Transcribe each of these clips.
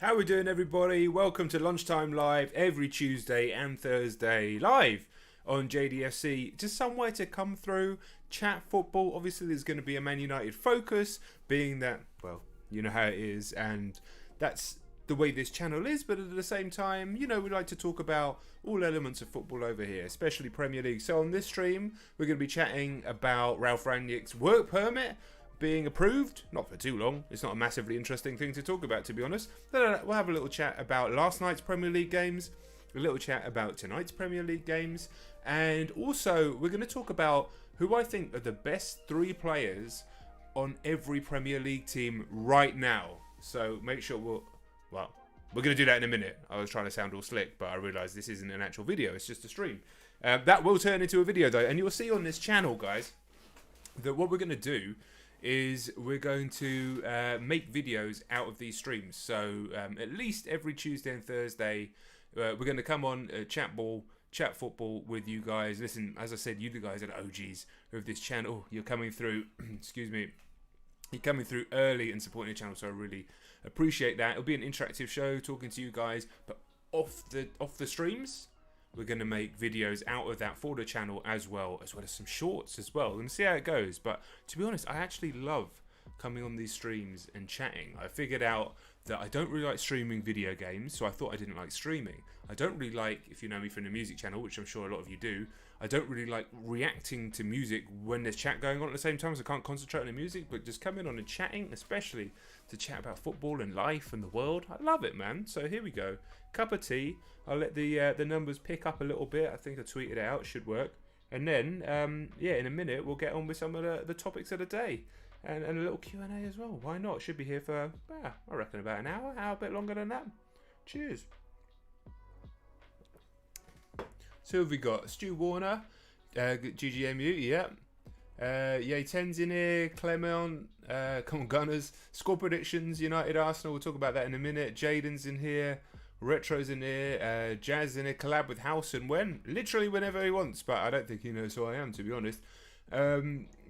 How we doing, everybody? Welcome to Lunchtime Live every Tuesday and Thursday live on JDFC. Just somewhere to come through, chat football. Obviously, there's going to be a Man United focus, being that, well, you know how it is, and that's the way this channel is. But at the same time, you know, we like to talk about all elements of football over here, especially Premier League. So on this stream, we're going to be chatting about Ralf Rangnick's work permit being approved, not for too long. It's not a massively interesting thing to talk about, to be honest. Then we'll have a little chat about last night's Premier League games, a little chat about tonight's Premier League games, and also we're going to talk about who I think are the best three players on every Premier League team right now. So make sure we're going to do that in a minute. I was trying to sound all slick, but I realised this isn't an actual video, it's just a stream. That will turn into a video though, and you'll see on this channel, guys, that what we're going to do is we're going to make videos out of these streams. So at least every Tuesday and Thursday, we're going to come on, chat ball, chat football with you guys. Listen, as I said, you guys are the OGs of this channel. You're coming through, excuse me, you're coming through early and supporting the channel, so I really appreciate that. It'll be an interactive show talking to you guys, but off the streams, we're going to make videos out of that for the channel as well as some shorts as well. We're going to see how it goes. But to be honest, I actually love coming on these streams and chatting. I figured out that I don't really like streaming video games, so I thought I didn't like streaming. I don't really like, if you know me from the music channel, which I'm sure a lot of you do, I don't really like reacting to music when there's chat going on at the same time, so I can't concentrate on the music, but just coming on and chatting, especially to chat about football and life and the world. I love it, man. So here we go. Cup of tea. I'll let the numbers pick up a little bit. I think I tweeted it out. It should work. And then, yeah, in a minute, we'll get on with some of the topics of the day. And a little Q&A as well. Why not? Should be here for, I reckon, about an hour. A bit longer than that. Cheers. So who have we got? Stu Warner. GGMU, yep. Yay, 10's in here. Clement. Come on, Gunners. Score predictions. United, Arsenal. We'll talk about that in a minute. Jaden's in here. Retro's in here, Jazz in here, collab with House and when? Literally whenever he wants, but I don't think he knows who I am, to be honest.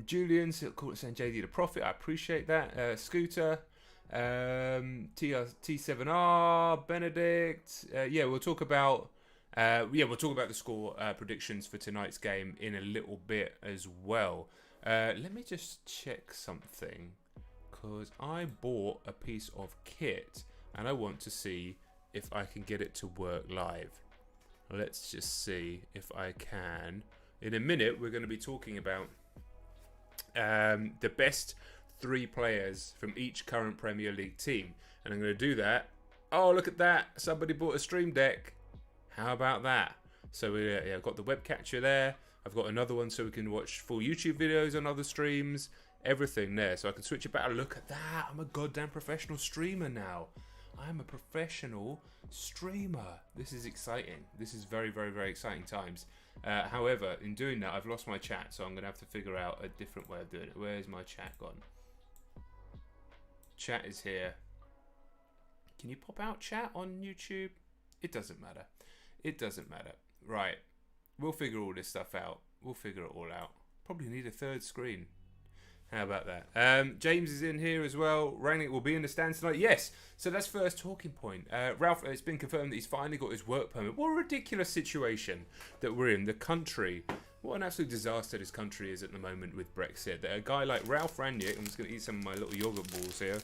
Julian, saying JD the Prophet, I appreciate that. Scooter, T7R, Benedict. Yeah, we'll talk about the score predictions for tonight's game in a little bit as well. Let me just check something, because I bought a piece of kit and I want to see if I can get it to work live. Let's just see if I can. In a minute, we're going to be talking about the best three players from each current Premier League team. And I'm going to do that. Oh, look at that. Somebody bought a Stream Deck. How about that? So yeah, I've got the web catcher there. I've got another one so we can watch full YouTube videos on other streams. Everything there. So I can switch it back. Look at that. I'm a goddamn professional streamer now. I'm a professional streamer. This is exciting. This is very, very, very exciting times. However, in doing that, I've lost my chat, so I'm going to have to figure out a different way of doing it. Where's my chat gone? Chat is here. Can you pop out chat on YouTube? It doesn't matter. It doesn't matter. Right. We'll figure all this stuff out. We'll figure it all out. Probably need a third screen. How about that? James is in here as well. Rangnick will be in the stands tonight. Yes. So that's first talking point. Ralf, it's been confirmed that he's finally got his work permit. What a ridiculous situation that we're in. The country. What an absolute disaster this country is at the moment with Brexit. That a guy like Ralf Rangnick, I'm just going to eat some of my little yogurt balls here.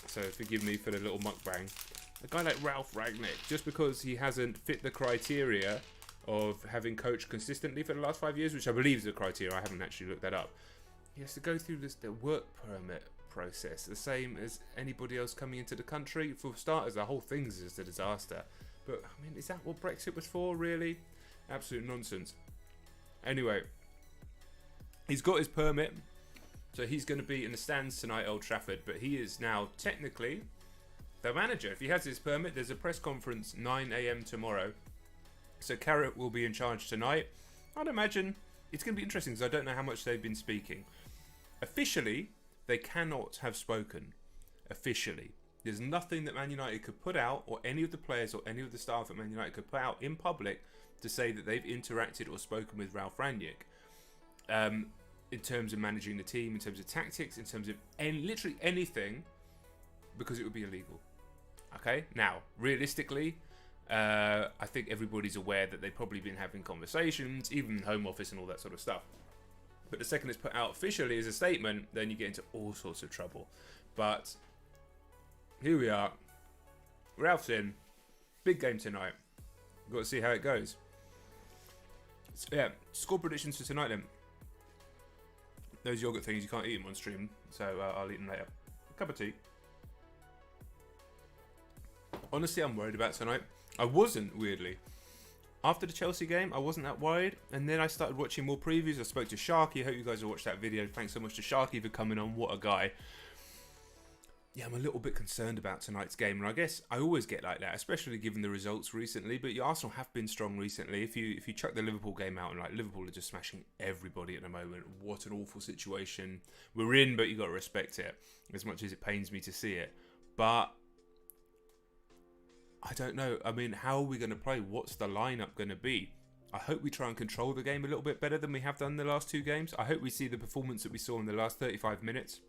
So forgive me for the little mukbang. A guy like Ralf Rangnick, just because he hasn't fit the criteria of having coached consistently for the last 5 years, which I believe is the criteria. I haven't actually looked that up. He has to go through the work permit process, the same as anybody else coming into the country. For starters, the whole thing's just a disaster. But, I mean, is that what Brexit was for, really? Absolute nonsense. Anyway, he's got his permit, so he's going to be in the stands tonight at Old Trafford, but he is now technically the manager. If he has his permit, there's a press conference 9 AM tomorrow. So Carrot will be in charge tonight. I'd imagine it's going to be interesting because I don't know how much they've been speaking. Officially, they cannot have spoken. Officially. There's nothing that Man United could put out, or any of the players or any of the staff at Man United could put out in public to say that they've interacted or spoken with Ralf Rangnick. In terms of managing the team, in terms of tactics, in terms of literally anything, because it would be illegal. Okay, now realistically, I think everybody's aware that they've probably been having conversations, even Home Office and all that sort of stuff. But the second it's put out officially as a statement, then you get into all sorts of trouble. But here we are. Ralph's in. Big game tonight. We've got to see how it goes. So, yeah, score predictions for tonight then. Those yogurt things, you can't eat them on stream, so I'll eat them later. A cup of tea. Honestly, I'm worried about tonight. I wasn't, weirdly. After the Chelsea game, I wasn't that worried. And then I started watching more previews. I spoke to Sharky. I hope you guys have watched that video. Thanks so much to Sharky for coming on. What a guy. Yeah, I'm a little bit concerned about tonight's game. And I guess I always get like that, especially given the results recently. But Arsenal have been strong recently. If you chuck the Liverpool game out, and like Liverpool are just smashing everybody at the moment. What an awful situation we're in, but you got to respect it. As much as it pains me to see it. But I don't know. I mean, how are we going to play? What's the lineup going to be? I hope we try and control the game a little bit better than we have done the last two games. I hope we see the performance that we saw in the last 35 minutes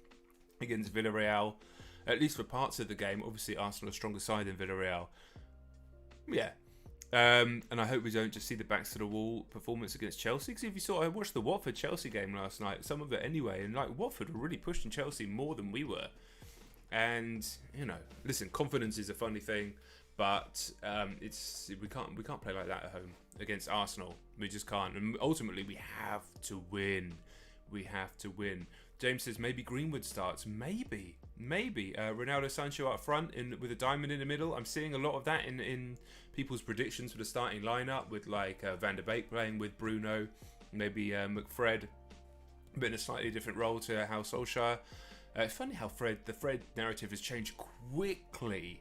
against Villarreal, at least for parts of the game. Obviously, Arsenal are a stronger side than Villarreal. Yeah. And I hope we don't just see the backs to the wall performance against Chelsea. Because if you saw, I watched the Watford-Chelsea game last night, some of it anyway, and like Watford were really pushing Chelsea more than we were. And, you know, listen, confidence is a funny thing. But we can't play like that at home against Arsenal. We just can't. And ultimately, we have to win. We have to win. James says maybe Greenwood starts. Maybe. Ronaldo, Sancho up front with a diamond in the middle. I'm seeing a lot of that in people's predictions for the starting lineup with like Van der Beek playing with Bruno, maybe McFred, but in a slightly different role to how Solskjaer. It's funny how the Fred narrative has changed quickly.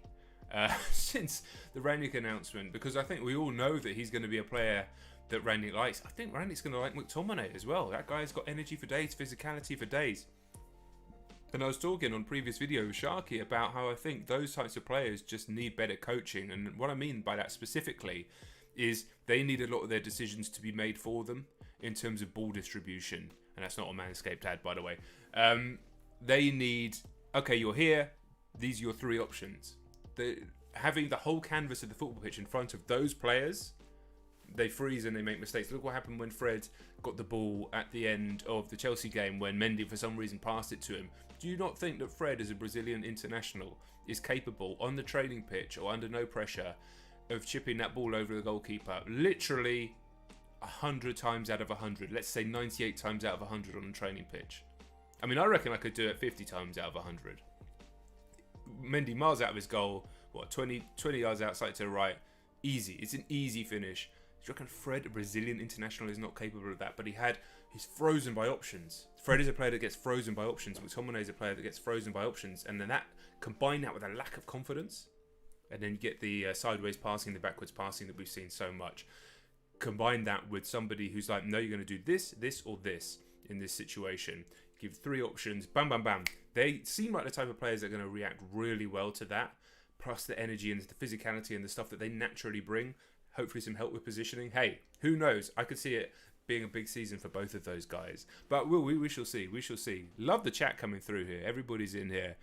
Since the Rangnick announcement, because I think we all know that he's going to be a player that Rangnick likes. I think Rangnick's going to like McTominay as well. That guy's got energy for days, physicality for days. And I was talking on previous video with Sharky about how I think those types of players just need better coaching. And what I mean by that specifically is they need a lot of their decisions to be made for them in terms of ball distribution. And that's not a Manscaped ad, by the way. They need, okay, you're here. These are your three options. Having the whole canvas of the football pitch in front of those players, they freeze and they make mistakes. Look what happened when Fred got the ball at the end of the Chelsea game when Mendy for some reason passed it to him. Do you not think that Fred, as a Brazilian international, is capable on the training pitch or under no pressure of chipping that ball over the goalkeeper literally 100 times out of 100? Let's say 98 times out of 100 on the training pitch. I mean, I reckon I could do it 50 times out of 100. Mendy miles out of his goal, 20 yards outside to the right, easy. It's an easy finish. Do you reckon Fred, a Brazilian international, is not capable of that? But he's frozen by options. Fred is a player that gets frozen by options. McTominay is a player that gets frozen by options, and then combine that with a lack of confidence, and then you get the sideways passing, the backwards passing that we've seen so much. Combine that with somebody who's like, no, you're going to do this, or this in this situation. Give three options, bam, bam, bam. They seem like the type of players that are going to react really well to that, plus the energy and the physicality and the stuff that they naturally bring. Hopefully some help with positioning. Hey, who knows? I could see it being a big season for both of those guys. But we shall see. We shall see. Love the chat coming through here. Everybody's in here.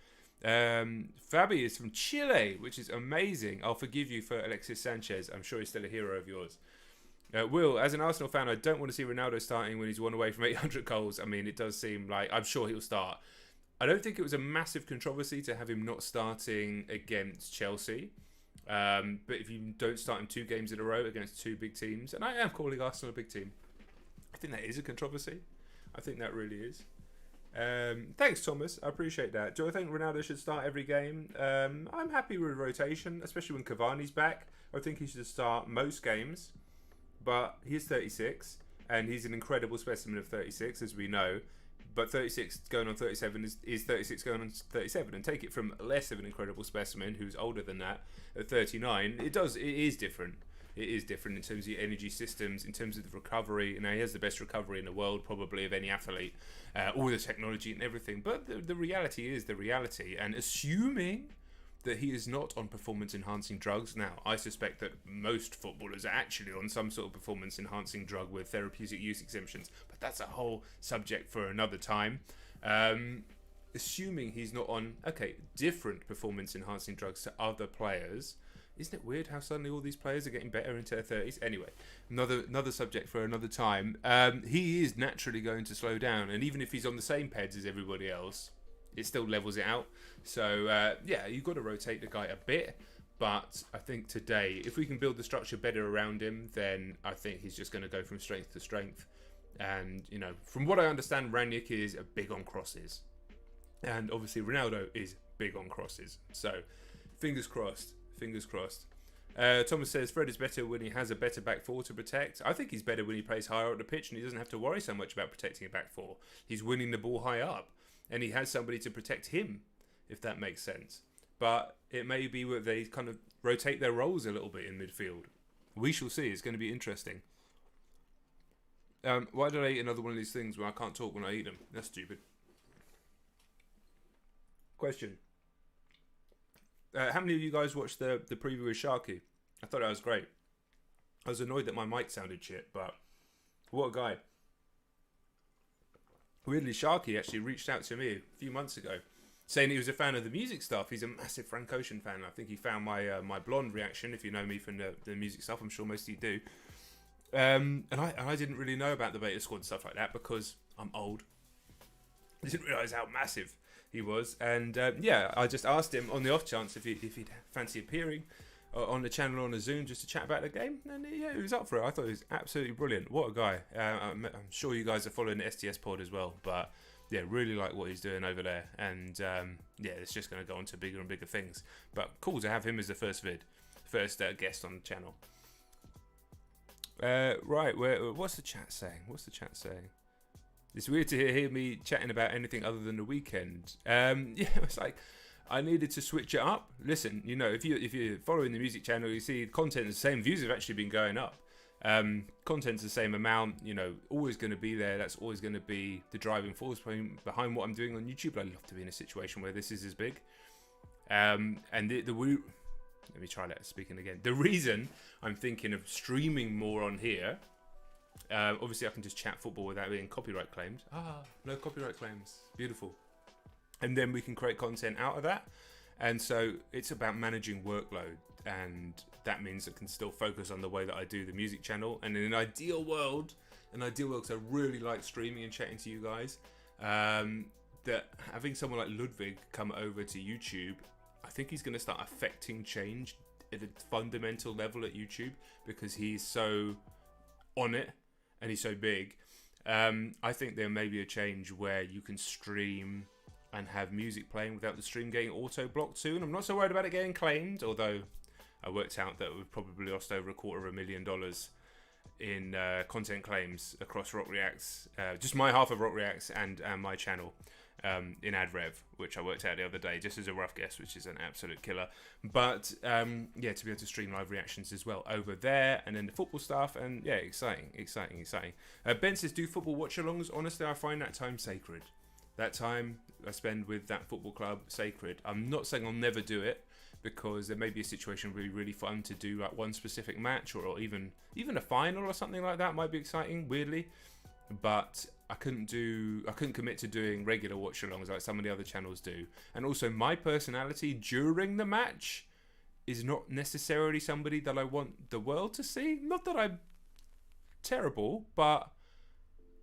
Fabi is from Chile, which is amazing. I'll forgive you for Alexis Sanchez. I'm sure he's still a hero of yours. Will, as an Arsenal fan, I don't want to see Ronaldo starting when he's one away from 800 goals. I mean, it does seem like I'm sure he'll start. I don't think it was a massive controversy to have him not starting against Chelsea. But if you don't start him 2 games in a row against 2 big teams, and I am calling Arsenal a big team, I think that is a controversy. I think that really is. Thanks, Thomas. I appreciate that. Do I think Ronaldo should start every game? I'm happy with rotation, especially when Cavani's back. I think he should start most games. But he's 36, and he's an incredible specimen of 36, as we know. But 36 going on 37 is 36 going on 37. And take it from less of an incredible specimen, who's older than that, at 39. It is different. It is different in terms of the energy systems, in terms of the recovery. Now, he has the best recovery in the world, probably, of any athlete. All the technology and everything. But the reality is the reality. And assuming that he is not on performance-enhancing drugs. Now, I suspect that most footballers are actually on some sort of performance-enhancing drug with therapeutic use exemptions, but that's a whole subject for another time. assuming he's not on different performance enhancing drugs to other players. Isn't it weird how suddenly all these players are getting better into their 30s? Anyway, another subject for another time. He is naturally going to slow down, and even if he's on the same peds as everybody else, it still levels it out. So you've got to rotate the guy a bit. But I think today, if we can build the structure better around him, then I think he's just going to go from strength to strength. And, you know, from what I understand, Ranić is big on crosses. And obviously Ronaldo is big on crosses. So, fingers crossed. Fingers crossed. Thomas says, Fred is better when he has a better back four to protect. I think he's better when he plays higher up the pitch and he doesn't have to worry so much about protecting a back four. He's winning the ball high up. And he has somebody to protect him, if that makes sense. But it may be where they kind of rotate their roles a little bit in midfield. We shall see. It's going to be interesting. Why did I eat another one of these things where I can't talk when I eat them? That's stupid. Question. How many of you guys watched the preview with Sharky? I thought that was great. I was annoyed that my mic sounded shit, but what a guy. Weirdly, Sharky actually reached out to me a few months ago, saying he was a fan of the music stuff. He's a massive Frank Ocean fan. I think he found my blonde reaction. If you know me from the music stuff, I'm sure most of you do. And I didn't really know about the Beta Squad and stuff like that because I'm old. I didn't realise how massive he was. And I just asked him on the off chance if he'd fancy appearing on the channel on a Zoom just to chat about the game. And he was up for it. I thought he was absolutely brilliant. What a guy. I'm sure you guys are following the STS pod as well. But yeah, really like what he's doing over there. And it's just going to go on to bigger and bigger things. But cool to have him as the first guest on the channel. Right, what's the chat saying? It's weird to hear me chatting about anything other than the weekend. It's like I needed to switch it up. Listen, you know, if you're following the music channel, you see content is the same. Views have actually been going up. Content's the same amount. You know, always going to be there. That's always going to be the driving force behind what I'm doing on YouTube. I'd love to be in a situation where this is as big. Let me try that speaking again. The reason I'm thinking of streaming more on here, obviously I can just chat football without being copyright claimed. No copyright claims. Beautiful. And then we can create content out of that. And so it's about managing workload. And that means I can still focus on the way that I do the music channel. And in an ideal world, because I really like streaming and chatting to you guys, that having someone like Ludwig come over to YouTube, I think he's going to start affecting change at a fundamental level at YouTube because he's so on it and he's so big. I think there may be a change where you can stream and have music playing without the stream getting auto-blocked soon. I'm not so worried about it getting claimed, although I worked out that we've probably lost over $250,000 in content claims across Rock Reacts, just my half of Rock Reacts and my channel. In AdRev, which I worked out the other day, just as a rough guess, which is an absolute killer. But to be able to stream live reactions as well over there, and then the football stuff, and yeah, exciting. Ben says, do football watch-alongs? Honestly, I find that time sacred. That time I spend with that football club, sacred. I'm not saying I'll never do it, because there may be a situation where it'd be really fun to do like one specific match, or even a final or something like that might be exciting, weirdly. But I couldn't commit to doing regular watch-alongs like some of the other channels do. And also, my personality during the match is not necessarily somebody that I want the world to see. Not that I'm terrible, but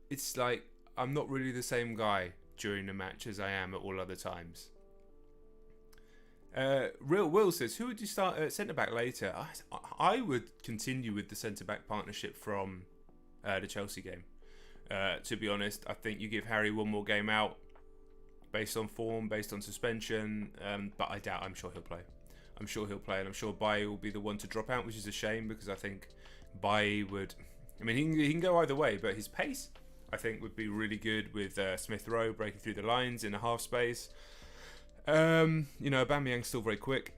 it's like I'm not really the same guy during the match as I am at all other times. Real Will says, who would you start at centre-back later? I would continue with the centre-back partnership from the Chelsea game. To be honest, I think you give Harry one more game out based on form, based on suspension, but I doubt. I'm sure he'll play, and I'm sure Bailly will be the one to drop out, which is a shame because I think Bailly would, I mean, he can go either way, but his pace, I think, would be really good with Smith Rowe breaking through the lines in a half space. Aubameyang's still very quick.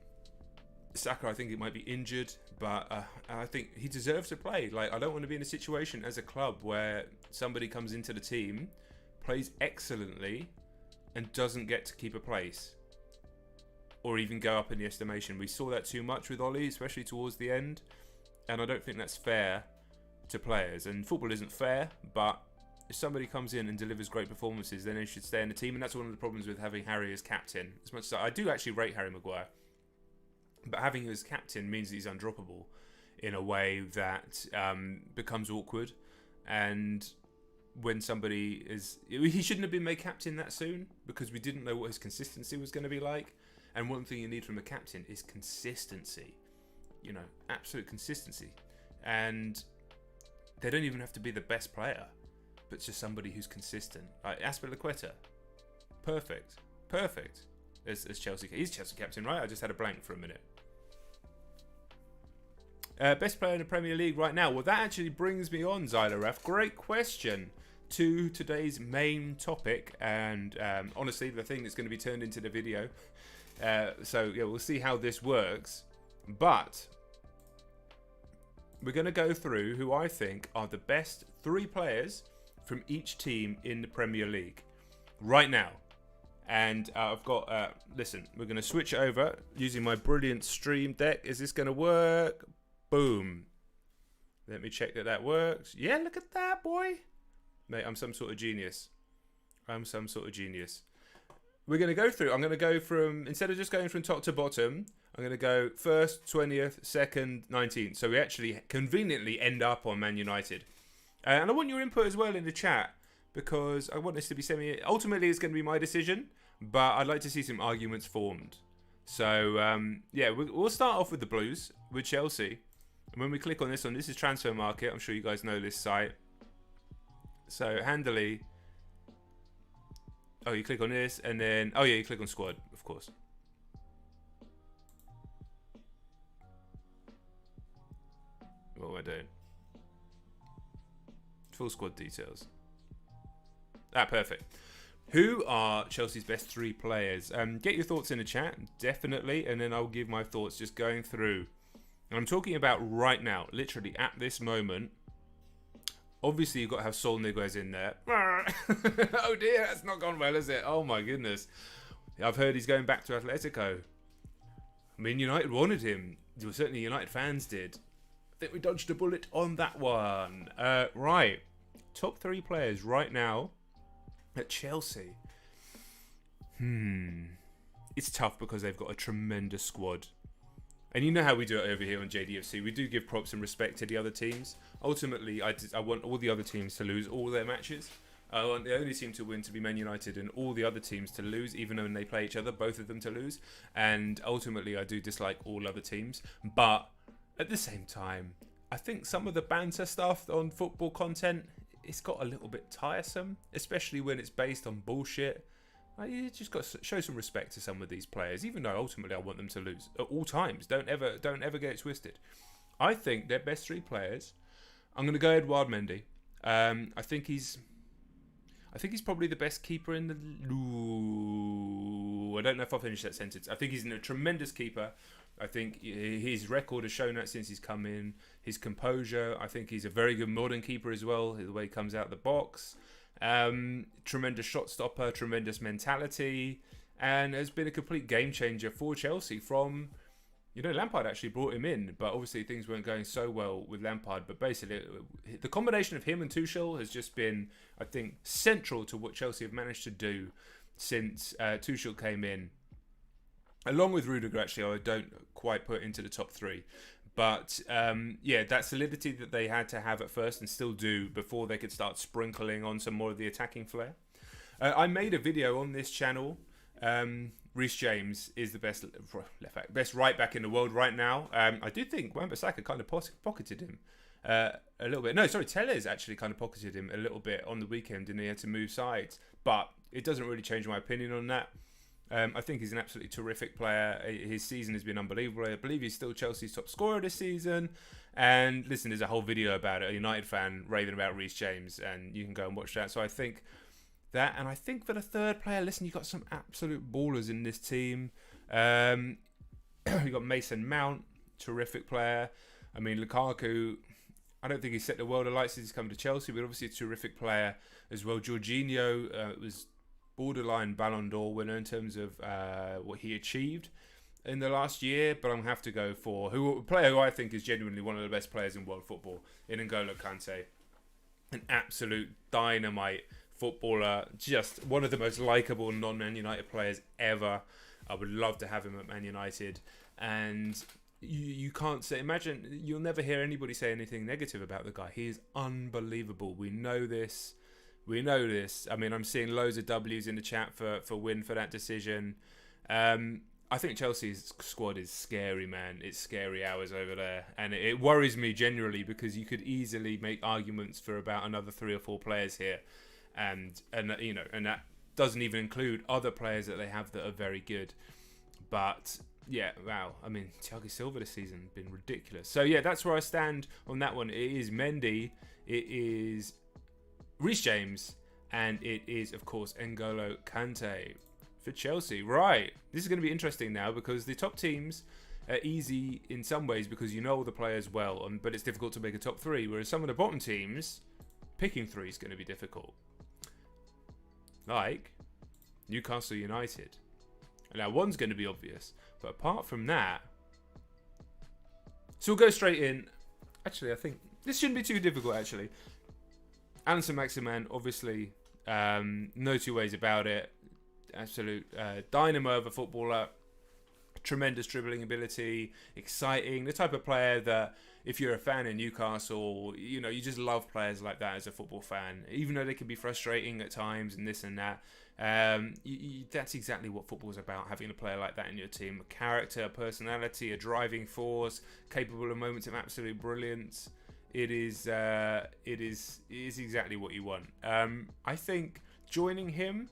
Saka, I think it might be injured, but I think he deserves to play. Like, I don't want to be in a situation as a club where somebody comes into the team, plays excellently, and doesn't get to keep a place, or even go up in the estimation. We saw that too much with Ollie, especially towards the end, and I don't think that's fair to players. And football isn't fair, but if somebody comes in and delivers great performances, then they should stay in the team. And that's one of the problems with having Harry as captain. As much as I do actually rate Harry Maguire, but having him as captain means that he's undroppable in a way that becomes awkward. And when somebody is... He shouldn't have been made captain that soon because we didn't know what his consistency was going to be like. And one thing you need from a captain is consistency. You know, absolute consistency. And they don't even have to be the best player, but just somebody who's consistent. Like Azpilicueta. Perfect. As Chelsea. He's Chelsea captain, right? I just had a blank for a minute. Best player in the Premier League right now. Well, that actually brings me on, Zylaref. Great question to today's main topic. And honestly, the thing that's going to be turned into the video. So, yeah, we'll see how this works. But we're going to go through who I think are the best 3 players from each team in the Premier League right now. And I've got, listen, we're going to switch over using my brilliant stream deck. Is this going to work? Boom. Let me check that works. Yeah, look at that, boy. Mate, I'm some sort of genius. We're going to go through. I'm going to go from, instead of just going from top to bottom, I'm going to go 1st, 20th, 2nd, 19th. So we actually conveniently end up on Man United. And I want your input as well in the chat because I want this to be ultimately it's going to be my decision, but I'd like to see some arguments formed. So, yeah, we'll start off with the Blues, with Chelsea. And when we click on this one, this is Transfer Market. I'm sure you guys know this site. So, handily. Oh, you click on this and then... Oh, yeah, you click on Squad, of course. What am I doing? Full squad details. Perfect. Who are Chelsea's best 3 players? Get your thoughts in the chat, definitely, and then I'll give my thoughts just going through. And I'm talking about right now, literally at this moment. Obviously, you've got to have Sol Niguez in there. Oh dear, that's not gone well, has it? Oh my goodness. I've heard he's going back to Atletico. I mean, United wanted him. Well, certainly United fans did. I think we dodged a bullet on that one. Right. Top 3 players right now at Chelsea. It's tough because they've got a tremendous squad. And you know how we do it over here on JDFC. We do give props and respect to the other teams. Ultimately, I want all the other teams to lose all their matches. I want the only team to win to be Man United and all the other teams to lose, even when they play each other, both of them to lose. And ultimately, I do dislike all other teams. But at the same time, I think some of the banter stuff on football content, it's got a little bit tiresome, especially when it's based on bullshit. You just got to show some respect to some of these players, even though ultimately I want them to lose at all times. Don't ever get it twisted. I think their best 3 players. I'm going to go Edouard Mendy. I think he's probably the best keeper in the... Ooh, I don't know if I'll finish that sentence. I think he's a tremendous keeper. I think his record has shown that since he's come in. His composure. I think he's a very good modern keeper as well. The way he comes out of the box. Tremendous shot stopper, tremendous mentality, and has been a complete game changer for Chelsea from, Lampard actually brought him in, but obviously things weren't going so well with Lampard, but basically the combination of him and Tuchel has just been, I think, central to what Chelsea have managed to do since Tuchel came in. Along with Rudiger, actually, I don't quite put into the top 3. But, yeah, that solidity that they had to have at first and still do before they could start sprinkling on some more of the attacking flair. I made a video on this channel. Reece James is the best left back, best right back in the world right now. I do think Wan-Bissaka kind of pocketed him a little bit. No, sorry, Tellez actually kind of pocketed him a little bit on the weekend and he had to move sides. But it doesn't really change my opinion on that. I think he's an absolutely terrific player. His season has been unbelievable. I believe he's still Chelsea's top scorer this season. And listen, there's a whole video about it, a United fan raving about Reece James, and you can go and watch that. So I think that, and I think for the 3rd player, listen, you've got some absolute ballers in this team. You've got Mason Mount, terrific player. I mean, Lukaku, I don't think he's set the world alight since he's come to Chelsea, but obviously a terrific player as well. Jorginho was borderline Ballon d'Or winner in terms of what he achieved in the last year, but I'm going to have to go for a player who I think is genuinely one of the best players in world football, in N'Golo Kante. An absolute dynamite footballer, just one of the most likeable non-Man United players ever. I would love to have him at Man United, and you can't say. Imagine you'll never hear anybody say anything negative about the guy. He is unbelievable. We know this. We know this. I mean, I'm seeing loads of W's in the chat for win for that decision. I think Chelsea's squad is scary, man. It's scary hours over there, and it worries me generally because you could easily make arguments for about another 3 or 4 players here, and that doesn't even include other players that they have that are very good. But yeah, wow. I mean, Thiago Silva this season been ridiculous. So yeah, that's where I stand on that one. It is Mendy, it is Reece James, and it is of course N'Golo Kante for Chelsea. Right, this is going to be interesting now because the top teams are easy in some ways because you know all the players well, but it's difficult to make a top 3, whereas some of the bottom teams, picking 3 is going to be difficult. Like Newcastle United. Now one's going to be obvious, but apart from that, so we'll go straight in. Actually, I think this shouldn't be too difficult actually. Alison Maximan, obviously, no two ways about it. Absolute dynamo of a footballer, tremendous dribbling ability, exciting, the type of player that if you're a fan in Newcastle, you just love players like that as a football fan, even though they can be frustrating at times and this and that. That's exactly what football's about, having a player like that in your team. A character, a personality, a driving force, capable of moments of absolute brilliance. It is exactly what you want. I think joining him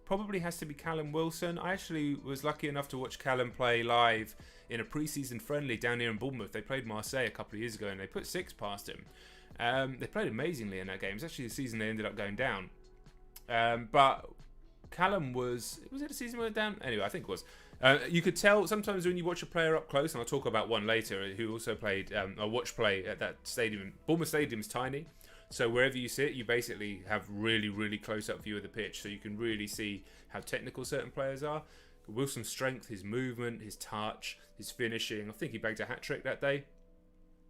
probably has to be Callum Wilson. I actually was lucky enough to watch Callum play live in a pre-season friendly down here in Bournemouth. They played Marseille a couple of years ago and they put 6 past him. They played amazingly in that game. It's actually the season they ended up going down. But Callum was it a season went down? Anyway, I think it was. You could tell sometimes when you watch a player up close, and I'll talk about one later who also played, I watched play at that stadium. Bournemouth Stadium is tiny. So wherever you sit, you basically have really, really close-up view of the pitch. So you can really see how technical certain players are. Wilson's strength, his movement, his touch, his finishing. I think he bagged a hat-trick that day.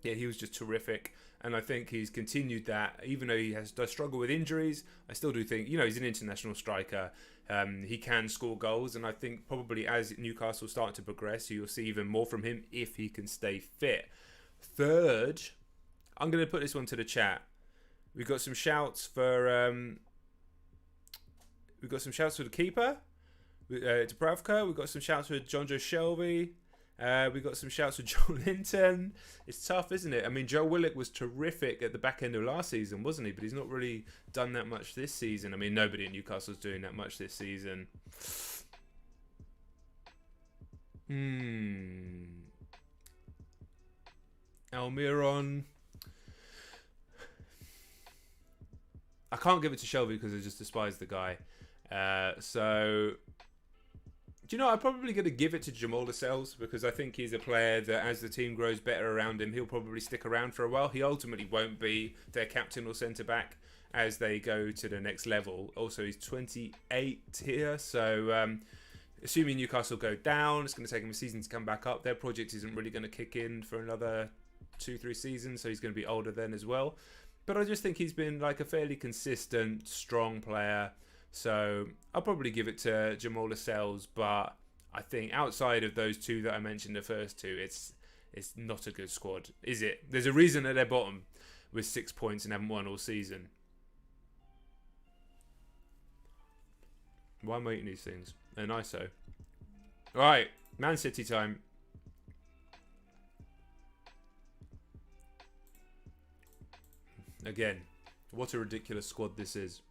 Yeah, he was just terrific. And I think he's continued that. Even though he does struggle with injuries, I still do think, he's an international striker. He can score goals. And I think probably as Newcastle start to progress, you'll see even more from him if he can stay fit. Third, I'm going to put this one to the chat. We've got some shouts for the keeper, Dubravka. We've got some shouts for John Joe Shelby. We've got some shouts for Joe Linton. It's tough, isn't it? I mean, Joe Willock was terrific at the back end of last season, wasn't he? But he's not really done that much this season. I mean, nobody at Newcastle's doing that much this season. Almiron. I can't give it to Shelby because I just despise the guy. So, do you know, I'm probably going to give it to Jamal Lascelles because I think he's a player that as the team grows better around him, he'll probably stick around for a while. He ultimately won't be their captain or centre-back as they go to the next level. Also, he's 28 here, so assuming Newcastle go down, it's going to take him a season to come back up. Their project isn't really going to kick in for another 2-3 seasons, so he's going to be older then as well. But I just think he's been like a fairly consistent, strong player. So I'll probably give it to Jamal Lascelles. But I think outside of those 2 that I mentioned, the first 2, it's not a good squad, is it? There's a reason that they're bottom with 6 points and haven't won all season. Why am I eating these things? They're nice though. Right, Man City time. Again, what a ridiculous squad this is.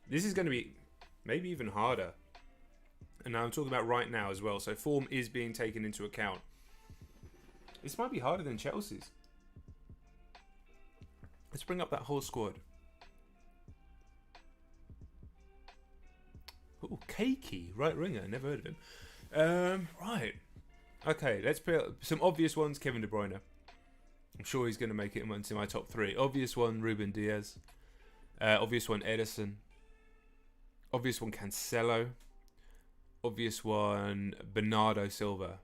This is going to be maybe even harder. And now I'm talking about right now as well. So form is being taken into account. This might be harder than Chelsea's. Let's bring up that whole squad. Oh, Keiki, right winger. Never heard of him. Right. Okay, let's put some obvious ones. Kevin De Bruyne. I'm sure he's going to make it into my top 3. Obvious one, Ruben Diaz. Obvious one, Ederson. Obvious one, Cancelo. Obvious one, Bernardo Silva.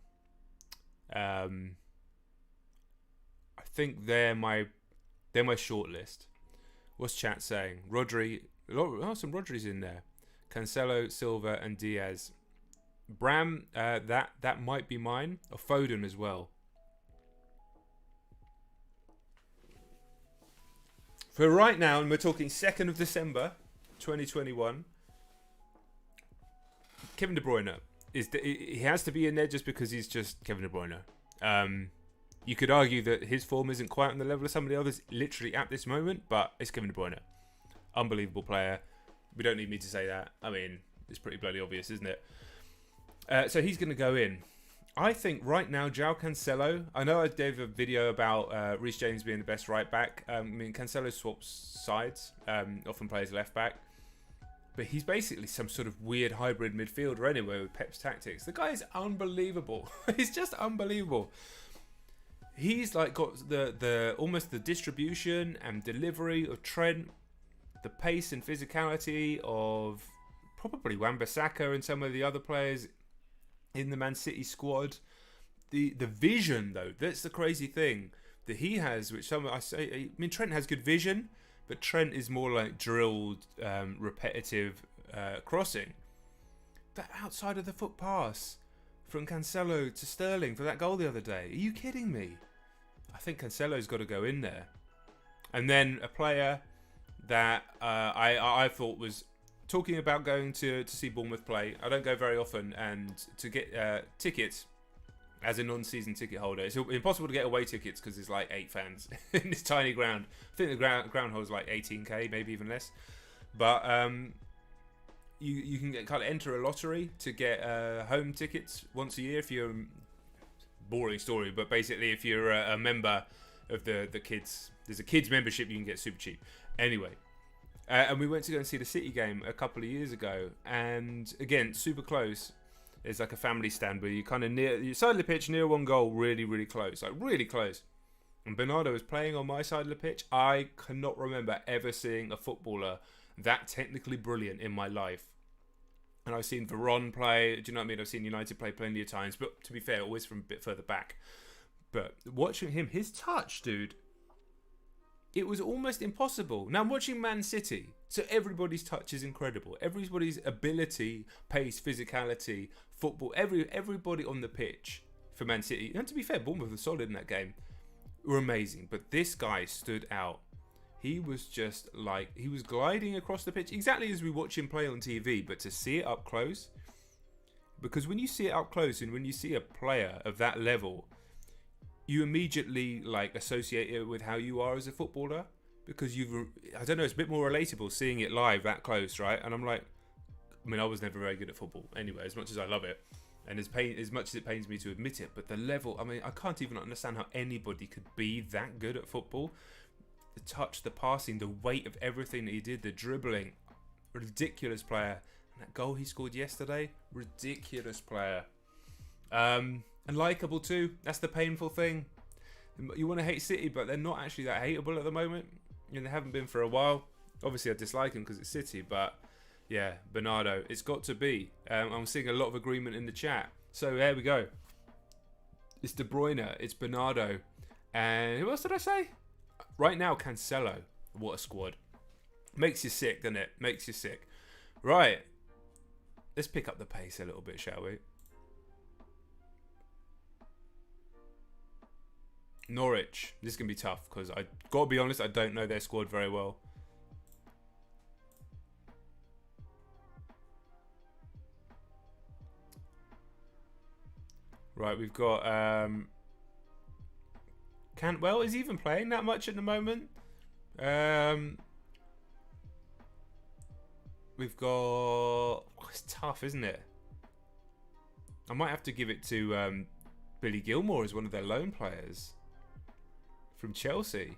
I think they're my short list. What's chat saying? Rodri. Some Rodri's in there. Cancelo, Silva, and Diaz. Bram, that might be mine. Or Foden as well. For right now, and we're talking 2nd of December, 2021. Kevin De Bruyne he has to be in there just because he's just Kevin De Bruyne. You could argue that his form isn't quite on the level of some of the others, literally at this moment, but it's Kevin De Bruyne. Unbelievable player. We don't need me to say that. I mean, it's pretty bloody obvious, isn't it? So he's going to go in. I think right now, João Cancelo. I know I gave a video about Reece James being the best right back. I mean, Cancelo swaps sides, often plays left back. But he's basically some sort of weird hybrid midfielder anyway with Pep's tactics. The guy is unbelievable. He's just unbelievable. He's like got the almost the distribution and delivery of Trent, the pace and physicality of probably Wan-Bissaka and some of the other players in the Man City squad. The vision though, that's the crazy thing that he has, which I mean Trent has good vision, but Trent is more like drilled, repetitive crossing. That outside of the foot pass from Cancelo to Sterling for that goal the other day. Are you kidding me? I think Cancelo's got to go in there. And then a player that I thought was talking about going to see Bournemouth play. I don't go very often, and to get tickets as a non-season ticket holder, it's impossible to get away tickets because there's like 8 fans in this tiny ground. I think the ground holds like 18k, maybe even less. But you can kind of enter a lottery to get home tickets once a year if you're boring story, but basically if you're a member of the kids, there's a kids membership you can get super cheap. Anyway, and we went to go and see the City game a couple of years ago, and again super close. There's like a family stand where you kind of near your side of the pitch, near one goal, really close, like really close. And Bernardo was playing on my side of the pitch. I cannot remember ever seeing a footballer that technically brilliant in my life. And I've seen Veron play, do you know what I mean? I've seen United play plenty of times, but to be fair, always from a bit further back. But watching him, his touch, dude, it was almost impossible. Now I'm watching Man City, so everybody's touch is incredible. Everybody's ability, pace, physicality, football, everybody on the pitch for Man City. And to be fair, Bournemouth were solid in that game. Were amazing. But this guy stood out. He was just like, he was gliding across the pitch, exactly as we watch him play on TV, but to see it up close, because when you see it up close and when you see a player of that level, you immediately like associate it with how you are as a footballer, because I don't know, it's a bit more relatable seeing it live that close, right? And I'm like, I mean, I was never very good at football anyway, as much as I love it, and as much as it pains me to admit it, but the level, I mean, I can't even understand how anybody could be that good at football. The touch, the passing, the weight of everything that he did, the dribbling, ridiculous player. And that goal he scored yesterday, ridiculous player. And likeable too. That's the painful thing. You want to hate City, but they're not actually that hateable at the moment. You know, they haven't been for a while. Obviously, I dislike them because it's City, but yeah, Bernardo, it's got to be. I'm seeing a lot of agreement in the chat. So there we go. It's De Bruyne, it's Bernardo, and who else did I say? Right now, Cancelo. What a squad. Makes you sick, doesn't it? Makes you sick. Right. Let's pick up the pace a little bit, shall we? Norwich. This is going to be tough because I got to be honest, I don't know their squad very well. Right, we've got Cantwell is even playing that much at the moment. We've got... Oh, it's tough, isn't it? I might have to give it to Billy Gilmour as one of their loan players from Chelsea,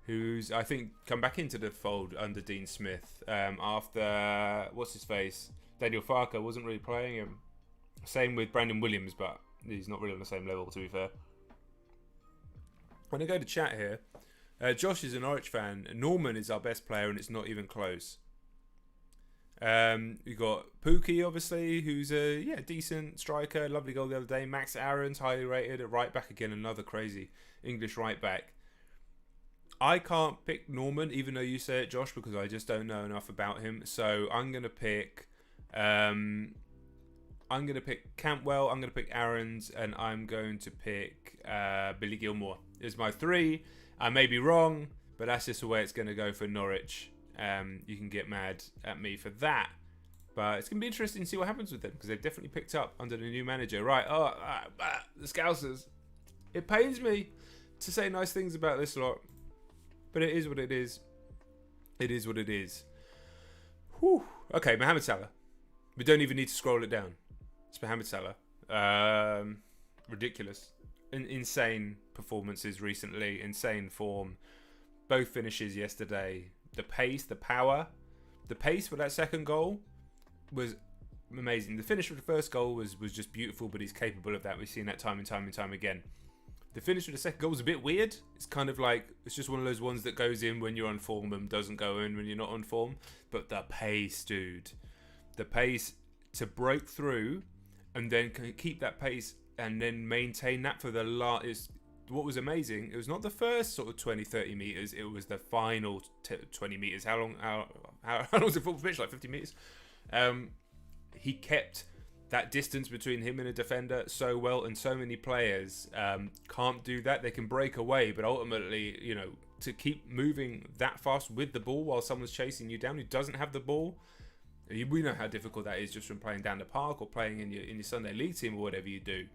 who's, I think, come back into the fold under Dean Smith after, what's his face? Daniel Farke wasn't really playing him. Same with Brandon Williams, but he's not really on the same level, to be fair. When I go to chat here, Josh is an Norwich fan. Norman is our best player, and it's not even close. We've got Pookie, obviously, who's a decent striker. Lovely goal the other day. Max Aarons, highly rated at right back again. Another crazy English right back. I can't pick Norman, even though you say it, Josh, because I just don't know enough about him. So I'm gonna pick. I'm gonna pick Cantwell. I'm gonna pick Aarons, and I'm going to pick Billy Gilmore. Is my 3. I may be wrong, but that's just the way it's gonna go for Norwich. You can get mad at me for that, but it's gonna be interesting to see what happens with them because they've definitely picked up under the new manager. Right? The Scousers. It pains me to say nice things about this lot, but it is what it is. It is what it is. Whew. Okay, Mohamed Salah. We don't even need to scroll it down. It's Mohamed Salah. Ridiculous. Insane performances recently. Insane form. Both finishes yesterday. The pace, the power. The pace for that second goal was amazing. The finish for the first goal was just beautiful, but he's capable of that. We've seen that time and time again. The finish for the second goal was a bit weird. It's kind of like, it's just one of those ones that goes in when you're on form and doesn't go in when you're not on form. But the pace, dude. The pace to break through and then keep that pace and then maintain that for the last is what was amazing. It was not the first sort of 20-30 meters, it was the final 20 meters. How long was the football pitch? Like 50 meters. He kept that distance between him and a defender so well, and so many players can't do that. They can break away, but ultimately, you know, to keep moving that fast with the ball while someone's chasing you down who doesn't have the ball, we know how difficult that is just from playing down the park or playing in your Sunday league team or whatever you do.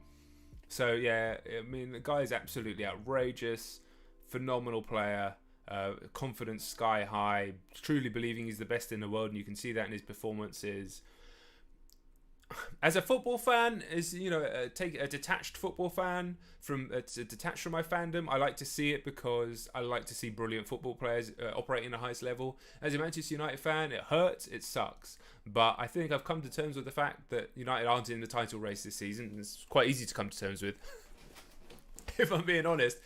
So yeah, I mean, the guy is absolutely outrageous, phenomenal player, confidence sky high, truly believing he's the best in the world, and you can see that in his performances. As a football fan, as you know, take a detached football fan from detached from my fandom, I like to see it because I like to see brilliant football players operating at the highest level. As a Manchester United fan, it hurts, it sucks, but I think I've come to terms with the fact that United aren't in the title race this season, and it's quite easy to come to terms with, if I'm being honest.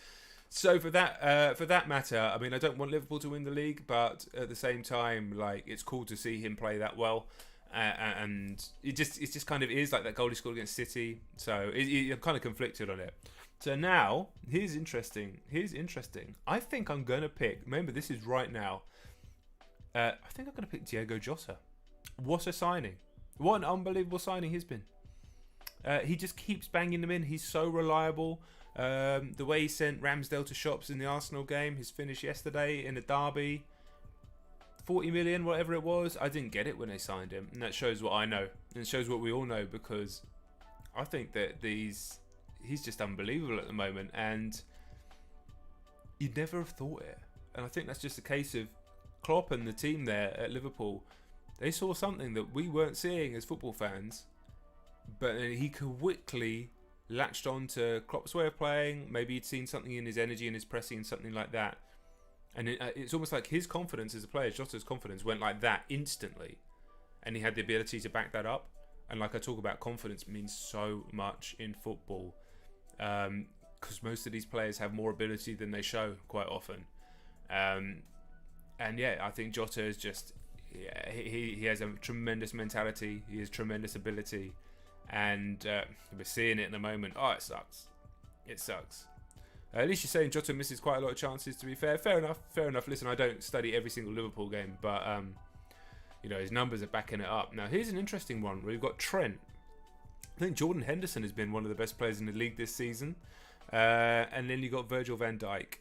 So for that matter, I mean, I don't want Liverpool to win the league, but at the same time, like, it's cool to see him play that well. And it just kind of is like that goal he scored against City. So I'm kind of conflicted on it. So now, here's interesting. I think I'm going to pick, remember this is right now, I think I'm going to pick Diego Jota. What a signing. What an unbelievable signing he's been. He just keeps banging them in. He's so reliable. The way he sent Ramsdale to shops in the Arsenal game, his finish yesterday in the derby, 40 million, whatever it was. I didn't get it when they signed him, and that shows what I know, and it shows what we all know, because I think that he's just unbelievable at the moment, and you'd never have thought it. And I think that's just a case of Klopp and the team there at Liverpool. They saw something that we weren't seeing as football fans, but he quickly latched on to Klopp's way of playing. Maybe he'd seen something in his energy and his pressing and something like that. And it's almost like his confidence as a player, Jota's confidence, went like that instantly. And he had the ability to back that up. And like I talk about, confidence means so much in football. Because most of these players have more ability than they show quite often. And yeah, I think Jota is just... Yeah, he has a tremendous mentality. He has tremendous ability. And we're seeing it in the moment. Oh, it sucks. It sucks. At least you're saying Jota misses quite a lot of chances, to be fair. Fair enough. Listen, I don't study every single Liverpool game, but you know, his numbers are backing it up. Now, here's an interesting one. We've got Trent. I think Jordan Henderson has been one of the best players in the league this season. And then you got Virgil van Dijk.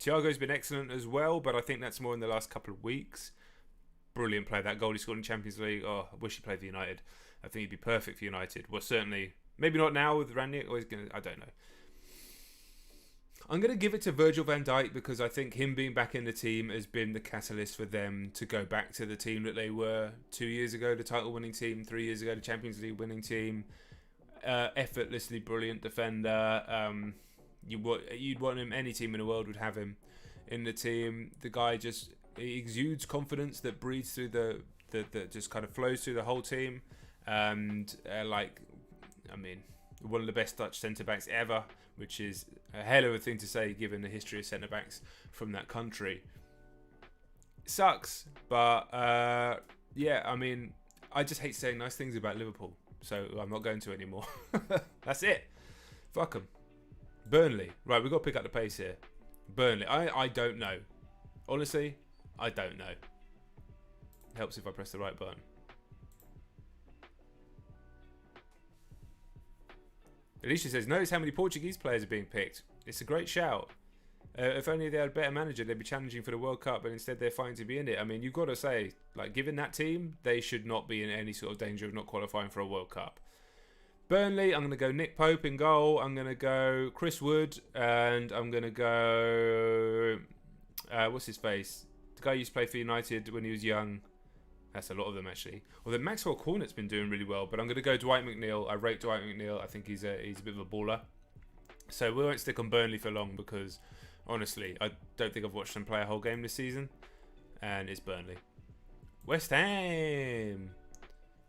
Thiago's been excellent as well, but I think that's more in the last couple of weeks. Brilliant player. That goal he scored in Champions League. Oh, I wish he played for United. I think he'd be perfect for United. Well, certainly... Maybe not now with Ranić, or I don't know. I'm going to give it to Virgil van Dijk because I think him being back in the team has been the catalyst for them to go back to the team that they were 2 years ago, the title-winning team, 3 years ago, the Champions League winning team. Effortlessly brilliant defender. You'd want him, any team in the world would have him in the team. The guy just exudes confidence that breathes through that just kind of flows through the whole team. And I mean, one of the best Dutch centre-backs ever, which is a hell of a thing to say given the history of centre-backs from that country. It sucks, but yeah, I mean, I just hate saying nice things about Liverpool, so I'm not going to anymore. That's it. Fuck them. Burnley. Right, we've got to pick up the pace here. Burnley. I don't know. Honestly, I don't know. Helps if I press the right button. Alicia says, notice how many Portuguese players are being picked. It's a great shout. If only they had a better manager, they'd be challenging for the World Cup, but instead they're fighting to be in it. I mean, you've got to say, like, given that team, they should not be in any sort of danger of not qualifying for a World Cup. Burnley, I'm going to go Nick Pope in goal. I'm going to go Chris Wood, and I'm going to go... what's his face? The guy who used to play for United when he was young. That's a lot of them, actually. Although Maxwell Cornett's been doing really well, but I'm going to go Dwight McNeil. I rate Dwight McNeil. I think he's a bit of a baller. So we won't stick on Burnley for long because, honestly, I don't think I've watched them play a whole game this season. And it's Burnley. West Ham.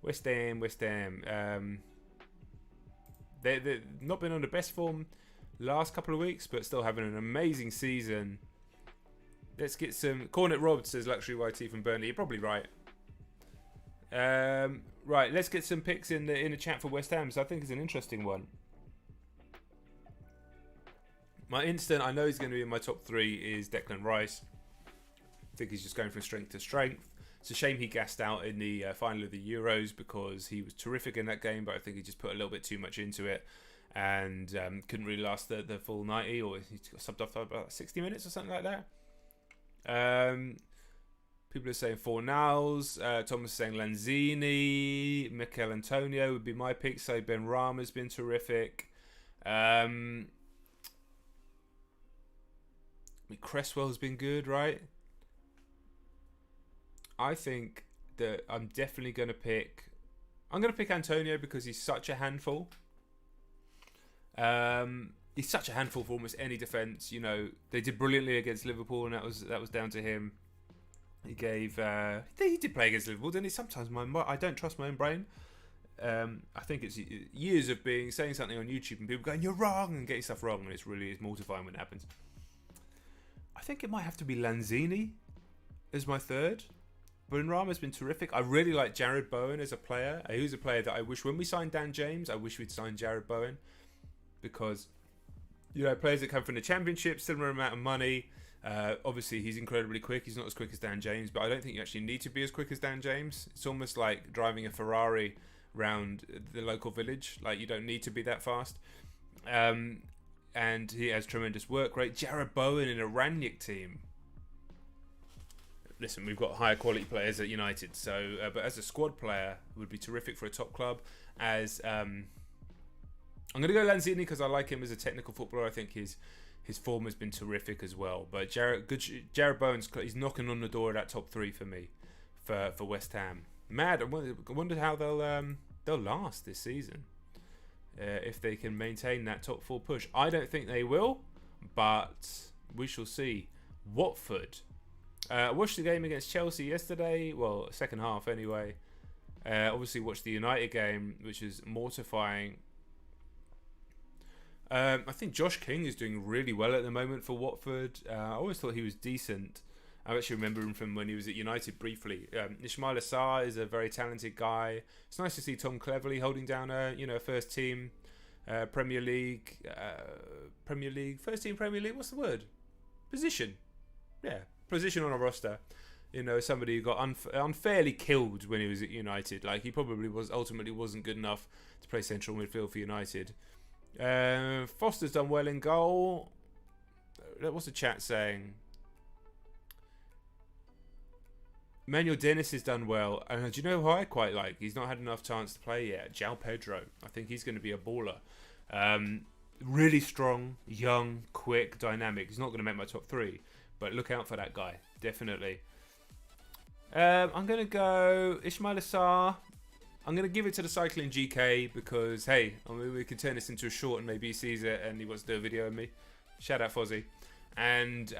West Ham. They've not been on the best form last couple of weeks, but still having an amazing season. Let's get some... Cornet Robbed says Luxury YT from Burnley. You're probably right. Right, let's get some picks in the chat for West Ham. So I think it's an interesting one. My instant, I know he's going to be in my top 3, is Declan Rice. I think he's just going from strength to strength. It's a shame he gassed out in the final of the Euros because he was terrific in that game, but I think he just put a little bit too much into it and couldn't really last the full 90, or he got subbed off for about 60 minutes or something like that. People are saying Fornals. Thomas is saying Lanzini. Mikel Antonio would be my pick. So Ben Rama's been terrific. I mean, Cresswell's been good, right? I think that I'm definitely going to pick... I'm going to pick Antonio because he's such a handful. He's such a handful for almost any defence. You know, they did brilliantly against Liverpool, and that was down to him. He gave... he did play against Liverpool, didn't he? Sometimes I don't trust my own brain. I think it's years of saying something on YouTube and people going, you're wrong, and getting stuff wrong, and it's mortifying when it happens. I think it might have to be Lanzini as my third. Benrahma's been terrific. I really like Jared Bowen as a player. He was a player that I wish, when we signed Dan James, I wish we'd signed Jared Bowen. Because, you know, players that come from the Championship, similar amount of money. Obviously, he's incredibly quick. He's not as quick as Dan James, but I don't think you actually need to be as quick as Dan James. It's almost like driving a Ferrari around the local village. Like, you don't need to be that fast. And he has tremendous work rate. Jared Bowen in a Rangnick team. Listen, we've got higher quality players at United, so but as a squad player, would be terrific for a top club. As I'm going to go Lanzini because I like him as a technical footballer. I think his form has been terrific as well. But Jared Bowen's, he's knocking on the door of that top 3 for me for West Ham. Mad. I wonder how they'll last this season if they can maintain that top 4 push. I don't think they will, but we shall see. Watford. I watched the game against Chelsea yesterday. Well, second half anyway. Obviously watched the United game, which is mortifying. I think Josh King is doing really well at the moment for Watford. I always thought he was decent. I actually remember him from when he was at United briefly. Ismail Assar is a very talented guy. It's nice to see Tom Cleverley holding down a first team Premier League. First team Premier League. What's the word? Position. Yeah. Position on a roster, somebody who got unfairly killed when he was at United. Like, he probably ultimately wasn't good enough to play central midfield for United. Foster's done well in goal. What's the chat saying? Manuel Dennis has done well, and do you know who I quite like? He's not had enough chance to play yet. João Pedro. I think he's going to be a baller. Really strong, young, quick, dynamic. He's not going to make my top 3. But look out for that guy, definitely. I'm going to go Ismail Assar. I'm going to give it to the Cycling GK because, hey, we can turn this into a short and maybe he sees it and he wants to do a video of me. Shout out Fozzie. And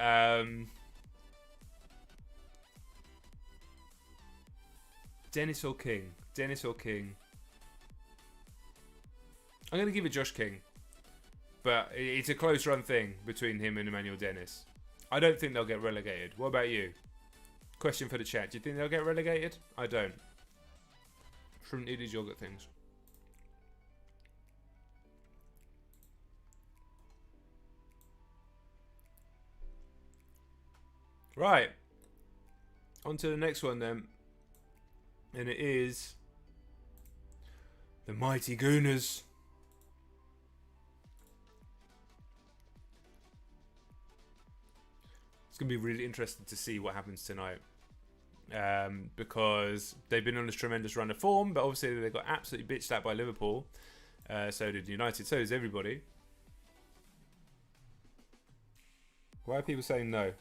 Dennis or King. I'm going to give it Josh King. But it's a close run thing between him and Emmanuel Dennis. I don't think they'll get relegated. What about you? Question for the chat. Do you think they'll get relegated? I don't. Shouldn't eat these yogurt things. Right. On to the next one then. And it is the Mighty Gooners. It's going to be really interesting to see what happens tonight. Because they've been on this tremendous run of form, but obviously they got absolutely bitched slapped by Liverpool. So did United, so does everybody. Why are people saying no?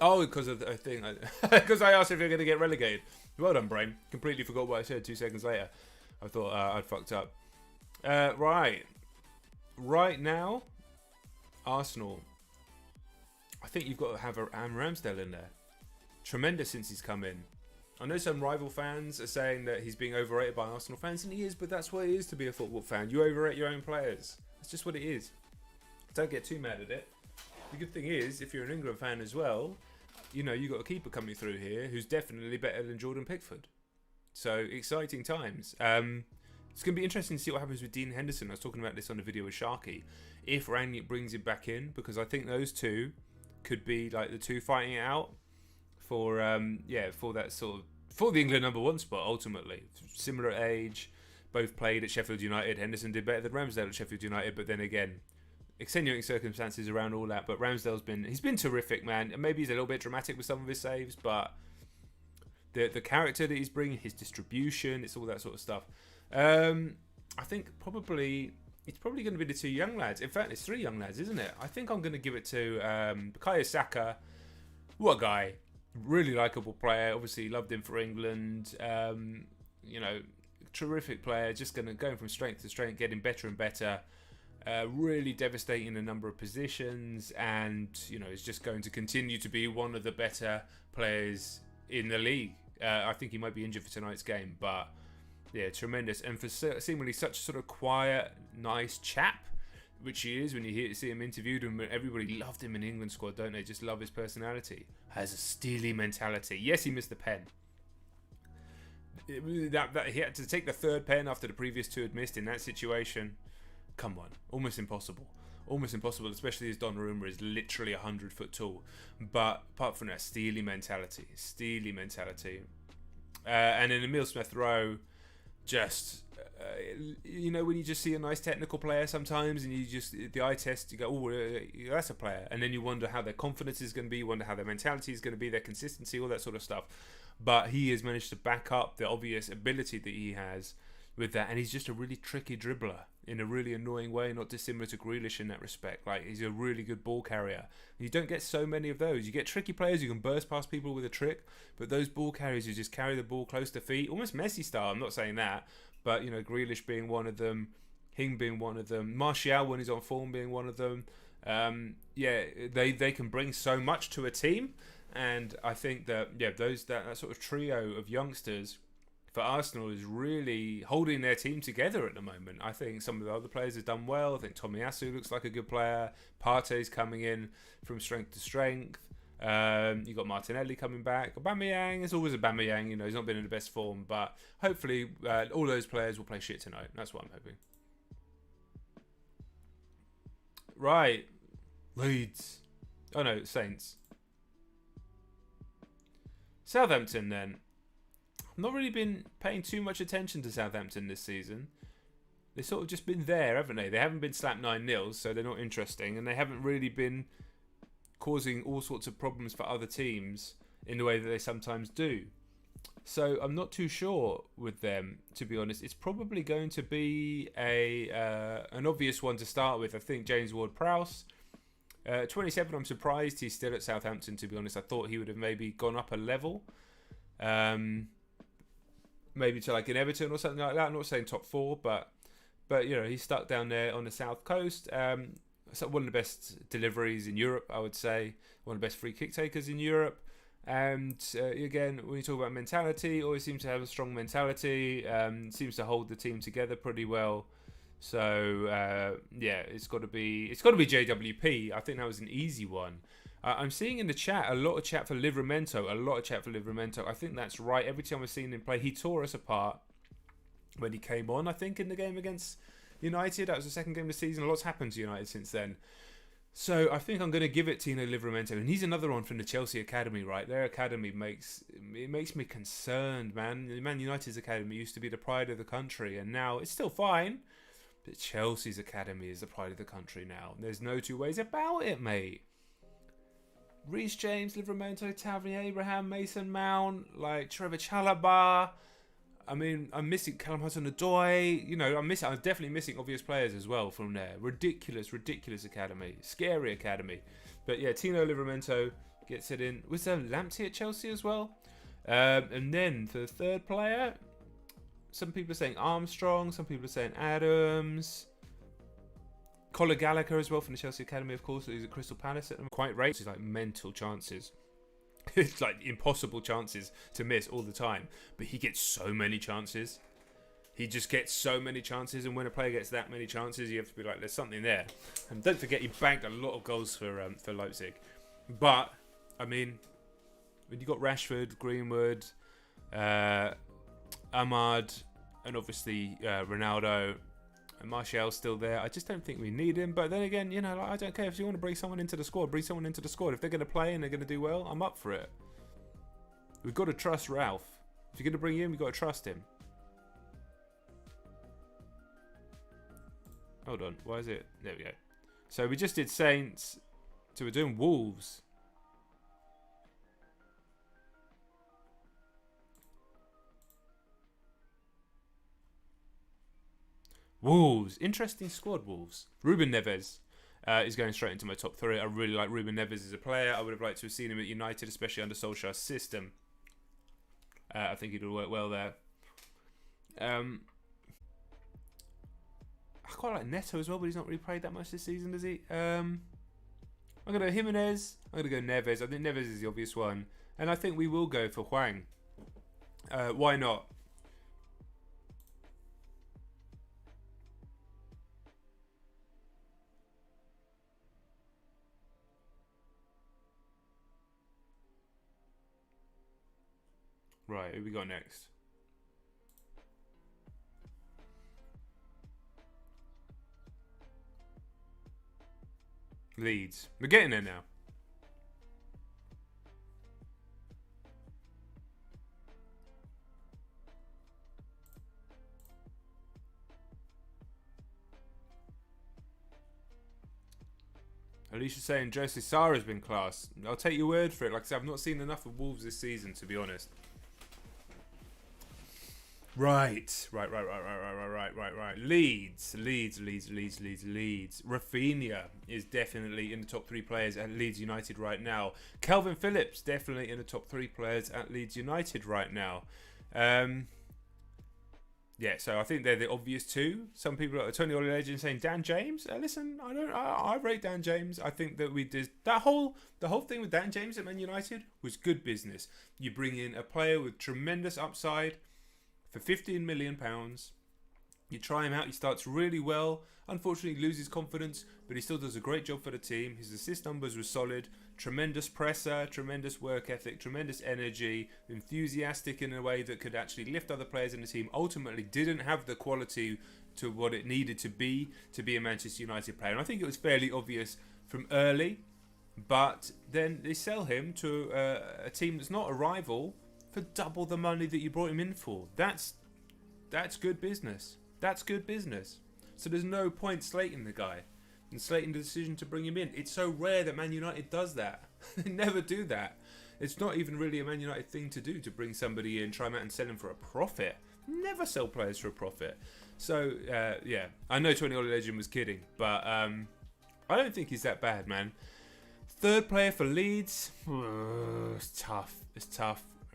Oh, because of the thing. Because I asked if you're going to get relegated. Well done, brain. Completely forgot what I said 2 seconds later. I thought I'd fucked up. Right. Right now, Arsenal. I think you've got to have Aaron Ramsdale in there. Tremendous since he's come in. I know some rival fans are saying that he's being overrated by Arsenal fans, and he is, but that's what it is to be a football fan. You overrate your own players. That's just what it is. Don't get too mad at it. The good thing is, if you're an England fan as well, you know, you've got a keeper coming through here who's definitely better than Jordan Pickford. So, exciting times. It's going to be interesting to see what happens with Dean Henderson. I was talking about this on a video with Sharky. If Rangnick brings him back in, because I think those two could be like the two fighting it out for for that sort of, for the England #1 spot ultimately. Similar age, both played at Sheffield United. Henderson did better than Ramsdale at Sheffield United, but then again, extenuating circumstances around all that. But Ramsdale's been terrific, man. And maybe he's a little bit dramatic with some of his saves, but the character that he's bringing, his distribution, it's all that sort of stuff. I think it's probably going to be the two young lads. In fact, it's 3 young lads, isn't it? I think I'm going to give it to Bukayo Saka. What a guy. Really likeable player. Obviously, loved him for England. Terrific player. Just going from strength to strength, getting better and better. Really devastating in a number of positions. And, is just going to continue to be one of the better players in the league. I think he might be injured for tonight's game, but yeah, tremendous. And for seemingly such a sort of quiet, nice chap, which he is when you see him interviewed, and everybody loved him in the England squad, don't they? Just love his personality. Has a steely mentality. Yes, he missed the pen. That he had to take the 3rd pen after the previous 2 had missed in that situation. Come on, almost impossible. Almost impossible, especially as Donnarumma is literally 100 foot tall. But apart from that, steely mentality. And in Emile Smith-Rowe, just when you just see a nice technical player sometimes, and you just the eye test, you go, oh, that's a player, and then you wonder how their confidence is going to be, you wonder how their mentality is going to be, their consistency, all that sort of stuff. But he has managed to back up the obvious ability that he has with that, and he's just a really tricky dribbler in a really annoying way, not dissimilar to Grealish in that respect. Like, he's a really good ball carrier. You don't get so many of those. You get tricky players who can burst past people with a trick, but those ball carriers who just carry the ball close to feet, almost Messi style. I'm not saying that, but Grealish being one of them, Hing being one of them, Martial when he's on form being one of them. They can bring so much to a team, and I think that that sort of trio of youngsters for Arsenal is really holding their team together at the moment. I think some of the other players have done well. I think Tomiyasu looks like a good player. Partey's coming in from strength to strength. You got Martinelli coming back. Aubameyang is always Aubameyang. He's not been in the best form, but hopefully all those players will play shit tonight. That's what I'm hoping. Right, Leeds. Oh no, Saints. Southampton then. I've not really been paying too much attention to Southampton this season. They've sort of just been there, haven't they? They haven't been slapped 9-0, so they're not interesting, and they haven't really been causing all sorts of problems for other teams in the way that they sometimes do. So I'm not too sure with them, to be honest. It's probably going to be an obvious one to start with. I think James Ward-Prowse. 27, I'm surprised he's still at Southampton, to be honest. I thought he would have maybe gone up a level. Maybe to like an Everton or something like that. I'm not saying top 4, but he's stuck down there on the south coast. So one of the best deliveries in Europe, I would say. One of the best free kick takers in Europe. And again, when you talk about mentality, always seems to have a strong mentality. Seems to hold the team together pretty well. So it's got to be JWP. I think that was an easy one. I'm seeing in the chat a lot of chat for Livramento. I think that's right. Every time I've seen him play, he tore us apart when he came on. I think in the game against United, that was the second game of the season. A lot's happened to United since then. So I think I'm going to give it Tino Livramento, and he's another one from the Chelsea academy, right? Their academy makes me concerned, man. Man United's academy used to be the pride of the country, and now it's still fine, but Chelsea's academy is the pride of the country now. There's no two ways about it, mate. Reece James, Livramento, Tavernier, Abraham, Mason Mount, like Trevor Chalobah. I mean, I'm missing Callum Hudson-Odoi. You know, I'm definitely missing obvious players as well from there. Ridiculous academy. Scary academy. But yeah, Tino Livramento gets it in. Was there Lamptey at Chelsea as well? And then for the third player, some people are saying Armstrong. Some people are saying Adams. Colin Gallagher as well from the Chelsea academy, of course. He's at Crystal Palace at them. Quite rate. It's like mental chances. It's like impossible chances to miss all the time. But he gets so many chances. He just gets so many chances. And when a player gets that many chances, you have to be like, there's something there. And don't forget, he banked a lot of goals for Leipzig. But, I mean, when you got Rashford, Greenwood, Ahmad, and obviously Ronaldo, and Martial's still there. I just don't think we need him. But then again, you know, like, I don't care. If you want to bring someone into the squad, bring someone into the squad. If they're going to play and they're going to do well, I'm up for it. We've got to trust Ralph. If you're going to bring him, you've got to trust him. Hold on. Why is it? There we go. So we just did Saints. So we're doing Wolves. Wolves. Interesting squad, Wolves. Ruben Neves is going straight into my top 3. I really like Ruben Neves as a player. I would have liked to have seen him at United, especially under Solskjaer's system. I think he'd have worked well there. I quite like Neto as well, but he's not really played that much this season, does he? I'm going to go Jimenez. I'm going to go Neves. I think Neves is the obvious one. And I think we will go for Hwang. Why not? Right, who we got next? Leeds. We're getting there now. Alicia's saying Jose Sarra's been class. I'll take your word for it. Like I said, I've not seen enough of Wolves this season, to be honest. Right. Leeds. Rafinha is definitely in the top 3 players at Leeds United right now. Calvin Phillips definitely in the top 3 players at Leeds United right now. Yeah, so I think they're the obvious 2. Some people like Tony Ollie Legend saying Dan James. Listen, I rate Dan James. I think that we did the whole thing with Dan James at Man United was good business. You bring in a player with tremendous upside for £15 million. You try him out, he starts really well. Unfortunately, he loses confidence, but he still does a great job for the team. His assist numbers were solid. Tremendous presser, tremendous work ethic, tremendous energy, enthusiastic in a way that could actually lift other players in the team. Ultimately, didn't have the quality to what it needed to be a Manchester United player. And I think it was fairly obvious from early, but then they sell him to a team that's not a rival for double the money that you brought him in for. That's good business. That's good business. So there's no point slating the guy and slating the decision to bring him in. It's so rare that Man United does that. They never do that. It's not even really a Man United thing to do, to bring somebody in, try him out and sell him for a profit. Never sell players for a profit. So, yeah. I know Tony Ollie Legend was kidding, but I don't think he's that bad, man. Third player for Leeds. It's tough.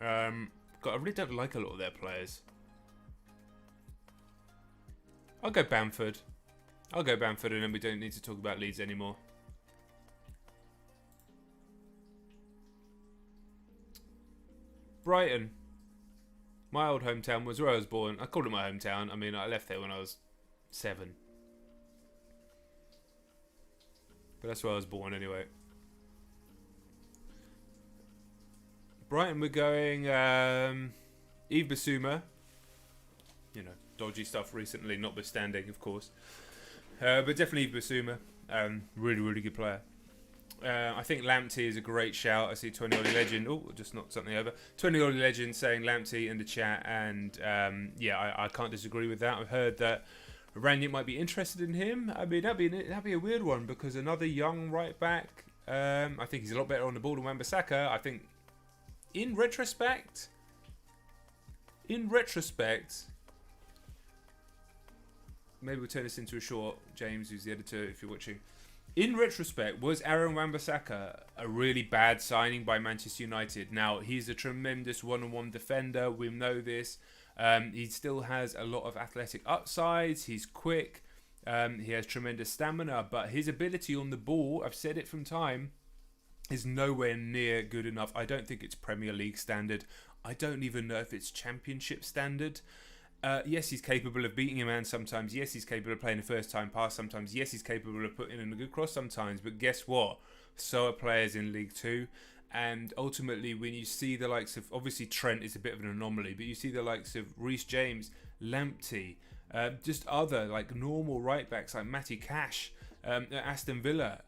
God, I really don't like a lot of their players. I'll go Bamford. And then we don't need to talk about Leeds anymore. Brighton. My old hometown was where I was born. I called it my hometown. I mean, I left there when I was 7. But that's where I was born anyway. Brighton, we're going Yves Bissouma. You know, dodgy stuff recently, notwithstanding, of course. But definitely Yves Bissouma. Really, really good player. I think Lamptey is a great shout. I see 20 Ollie Legend. Oh, just knocked something over. 20 Ollie Legend saying Lamptey in the chat, and yeah, I can't disagree with that. I've heard that Rangnick might be interested in him. I mean, that'd be a weird one because another young right back. I think he's a lot better on the ball than Wan-Bissaka. I think, in retrospect, maybe we'll turn this into a short. James, who's the editor, if you're watching. In retrospect, was Aaron Wan-Bissaka a really bad signing by Manchester United? Now, he's a tremendous one-on-one defender. We know this. He still has a lot of athletic upsides. He's quick. He has tremendous stamina. But his ability on the ball, I've said it from time, is nowhere near good enough. I don't think it's Premier League standard. I don't even know if it's Championship standard. Yes, he's capable of beating a man sometimes. Yes, he's capable of playing a first-time pass sometimes. Yes, he's capable of putting in a good cross sometimes. But guess what? So are players in League Two. And ultimately, when you see the likes of... Obviously, Trent is a bit of an anomaly. But you see the likes of Reece James, Lamptey, just other like normal right-backs like Matty Cash, Aston Villa.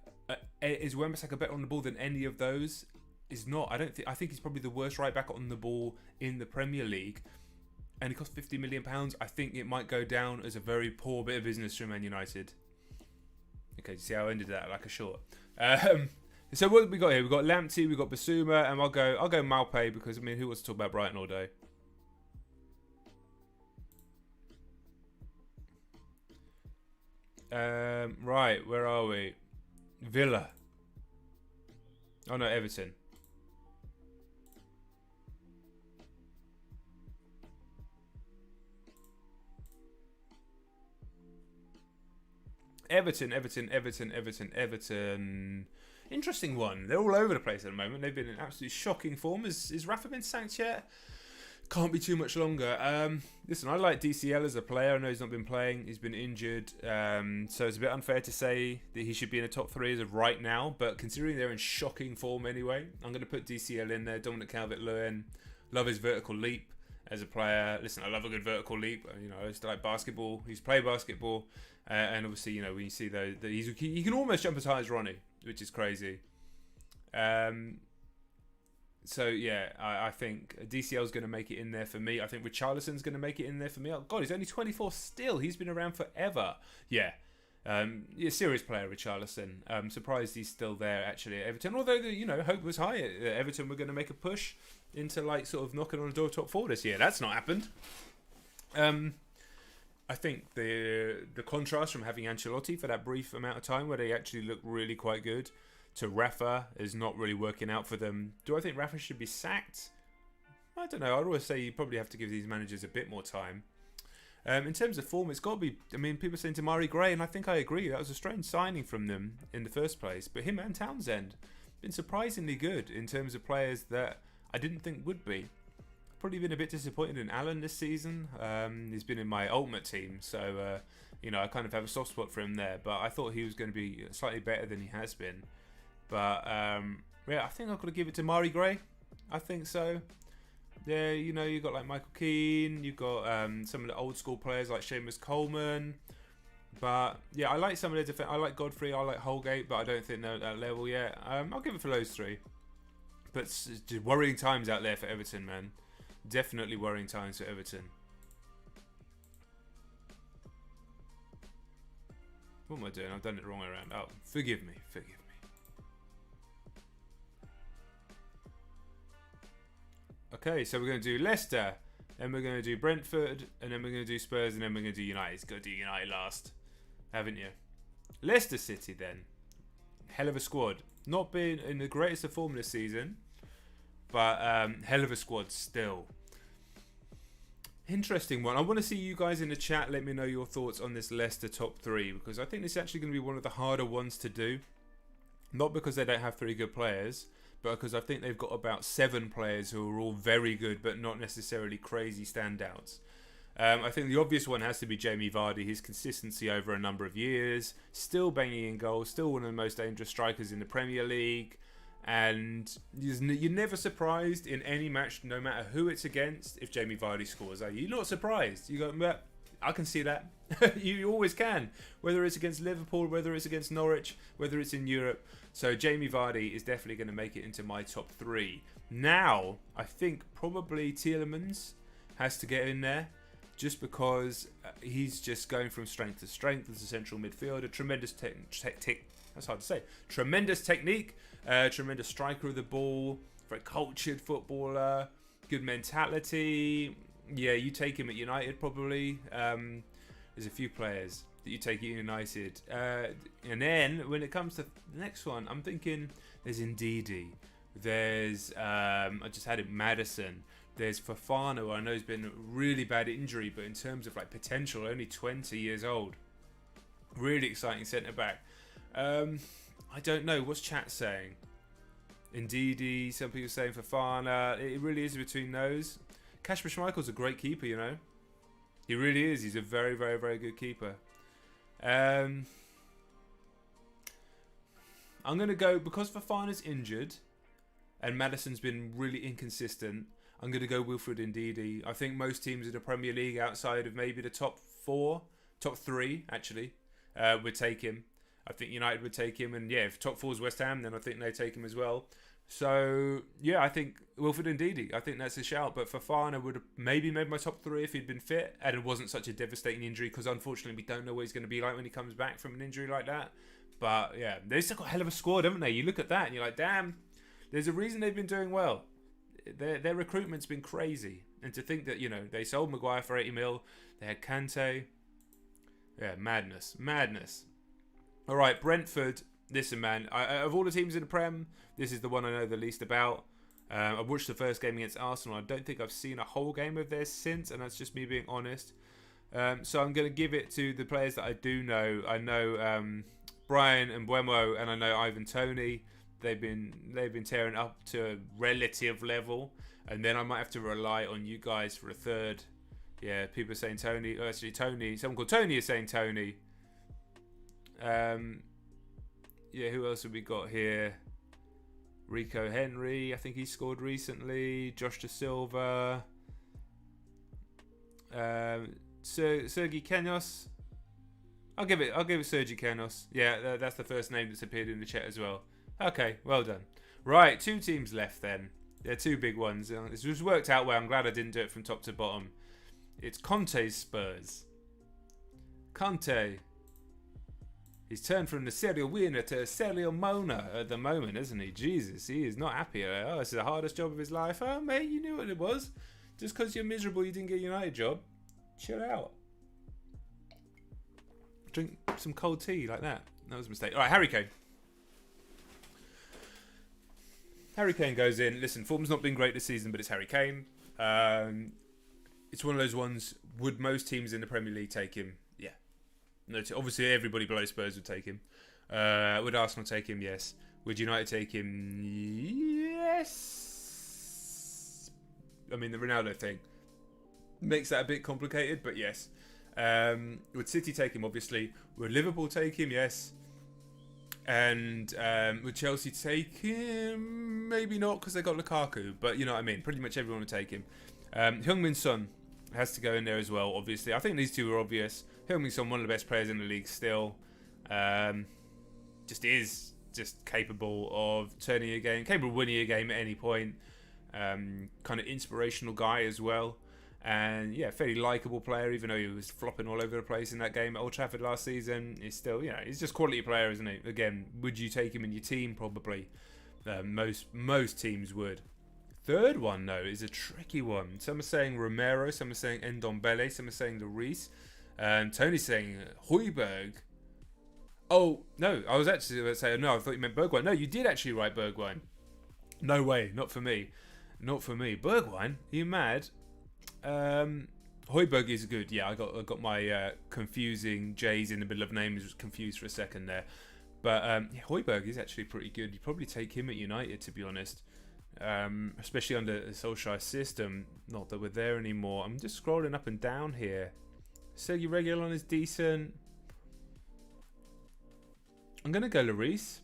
Is Wan-Bissaka better on the ball than any of those? Is not. I think he's probably the worst right-back on the ball in the Premier League. And it cost £50 million. I think it might go down as a very poor bit of business from Man United. Okay, you see how I ended that like a short. So what have we got here? We've got Lamptey, we've got Basuma, and I'll go Malpe because I mean, who wants to talk about Brighton all day? Right, where are we? Villa. Oh no, Everton. Everton. Interesting one. They're all over the place at the moment. They've been in absolutely shocking form. Has Rafa been sacked yet? Can't be too much longer. Listen, I like DCL as a player. I know he's not been playing. He's been injured. So it's a bit unfair to say that he should be in the top three as of right now. But considering they're in shocking form anyway, I'm going to put DCL in there. Dominic Calvert-Lewin. Love his vertical leap as a player. Listen, I love a good vertical leap. You know, I used to like basketball. He's played basketball. And obviously, you know, when you see that he can almost jump as high as Ronnie, which is crazy. So yeah, I think DCL is going to make it in there for me. I think Richarlison's going to make it in there for me. Oh God, he's only 24 still. He's been around forever. Yeah, serious player, Richarlison. I'm surprised he's still there actually at Everton. Although you know, hope was high at Everton were going to make a push into like sort of knocking on the door top four this year. That's not happened. I think the contrast from having Ancelotti for that brief amount of time where they actually look really quite good to Rafa is not really working out for them. Do I think Rafa should be sacked? I don't know. I'd always say you probably have to give these managers a bit more time. In terms of form, it's got to be... I mean, people are saying Damari Gray, and I think I agree. That was a strange signing from them in the first place. But him and Townsend been surprisingly good in terms of players that I didn't think would be. Probably been a bit disappointed in Allen this season. He's been in my ultimate team, so you know, I kind of have a soft spot for him there. But I thought he was going to be slightly better than he has been. But yeah, I think I've got to give it to Mari Gray. I think so. Yeah, you know, you got like Michael Keane. You've got some of the old school players like Seamus Coleman. But yeah, I like some of the defense. I like Godfrey. I like Holgate, but I don't think they're at that level yet. I'll give it for those three. But it's just worrying times out there for Everton, man. Definitely worrying times for Everton. What am I doing? I've done it the wrong way around. Oh, forgive me. Okay, so we're going to do Leicester, then we're going to do Brentford, and then we're going to do Spurs, and then we're going to do United. It's got to do United last, haven't you? Leicester City then. Hell of a squad. Not been in the greatest of form this season, but hell of a squad still. Interesting one. I want to see you guys in the chat. Let me know your thoughts on this Leicester top three, because I think this is actually going to be one of the harder ones to do. Not because they don't have three good players, but because I think they've got about 7 players who are all very good, but not necessarily crazy standouts. I think the obvious one has to be Jamie Vardy. His consistency over a number of years, still banging in goals, still one of the most dangerous strikers in the Premier League. And you're never surprised in any match, no matter who it's against, if Jamie Vardy scores. Are you? You're not surprised. You go, I can see that. You always can, whether it's against Liverpool, whether it's against Norwich, whether it's in Europe. So Jamie Vardy is definitely going to make it into my top 3. Now, I think probably Tielemans has to get in there, just because he's just going from strength to strength as a central midfielder. Tremendous that's hard to say. Tremendous technique, tremendous striker of the ball, very cultured footballer, good mentality. Yeah, you take him at United probably. There's a few players that you take at United. And then when it comes to the next one, I'm thinking there's Ndidi. There's, I just had it, Maddison. There's Fofana, who I know has been a really bad injury, but in terms of like potential, only 20 years old. Really exciting centre-back. I don't know. What's chat saying? Ndidi, some people saying Fofana. It really is between those. Kasper Schmeichel's a great keeper, you know. He really is. He's a very, very, very good keeper. I'm going to go, because Fofana's injured and Maddison's been really inconsistent, I'm going to go Wilfred Ndidi. I think most teams in the Premier League, outside of maybe the top 3 actually, would take him. I think United would take him, and yeah, if top 4 is West Ham, then I think they take him as well. So yeah, I think Wilfred Ndidi, I think that's a shout. But Fofana would have maybe made my top 3 if he'd been fit and it wasn't such a devastating injury, because unfortunately we don't know what he's going to be like when he comes back from an injury like that. But yeah, they've still got a hell of a squad, haven't they? You look at that and you're like, damn, there's a reason they've been doing well. Their recruitment's been crazy. And to think that, you know, they sold Maguire for 80 mil, they had Kante. Yeah, madness. All right, Brentford. Listen, man, of all the teams in the Prem, this is the one I know the least about. I watched the first game against Arsenal. I don't think I've seen a whole game of theirs since, and that's just me being honest. So I'm going to give it to the players that I do know. I know Brian and Mbeumo, and I know Ivan Toney. They've been tearing up to a relative level, and then I might have to rely on you guys for a third. Yeah, people are saying Tony. Oh, actually, Tony. Someone called Tony is saying Tony. Yeah, who else have we got here? Rico Henry, I think he scored recently. Josh Da Silva. Sergi Kenos. I'll give it Sergi Kenos. Yeah, that's the first name that's appeared in the chat as well. Okay, well done. Right, 2 teams left then. They're 2 big ones. This was worked out well. I'm glad I didn't do it from top to bottom. It's Conte's Spurs. Conte. He's turned from the serial winner to a serial moaner at the moment, isn't he? Jesus, he is not happy. Oh, this is the hardest job of his life. Oh, mate, you knew what it was. Just because you're miserable you didn't get a United job. Chill out. Drink some cold tea like that. That was a mistake. All right, Harry Kane. Harry Kane goes in. Listen, form's not been great this season, but it's Harry Kane. It's one of those ones, would most teams in the Premier League take him? Yeah. No, obviously, everybody below Spurs would take him. Would Arsenal take him? Yes. Would United take him? Yes. I mean, the Ronaldo thing makes that a bit complicated, but yes. Would City take him? Obviously. Would Liverpool take him? Yes. And would Chelsea take him? Maybe not, because they got Lukaku. But you know what I mean. Pretty much everyone would take him. Heung-min Son has to go in there as well, obviously. I think these two are obvious. Heung-min Son, one of the best players in the league still. Just capable of turning a game, capable of winning a game at any point. Kind of inspirational guy as well. And yeah, fairly likeable player, even though he was flopping all over the place in that game at Old Trafford last season. He's still, you know, he's just quality player, isn't he? Again, would you take him in your team? Probably. Most teams would. Third one, though, is a tricky one. Some are saying Romero, some are saying Ndombele, some are saying Lloris. Tony's saying Højbjerg. Oh, no, I was actually going to say, no, I thought you meant Bergwijn. No, you did actually write Bergwijn. No way, not for me. Not for me. Bergwijn? Are you mad? Højbjerg is good. Yeah, I got my confusing J's in the middle of names. Was confused for a second there. But yeah, Højbjerg is actually pretty good. You'd probably take him at United, to be honest. Especially under the Solskjaer system. Not that we're there anymore. I'm just scrolling up and down here. Sergi Reguilon is decent. I'm going to go Lloris.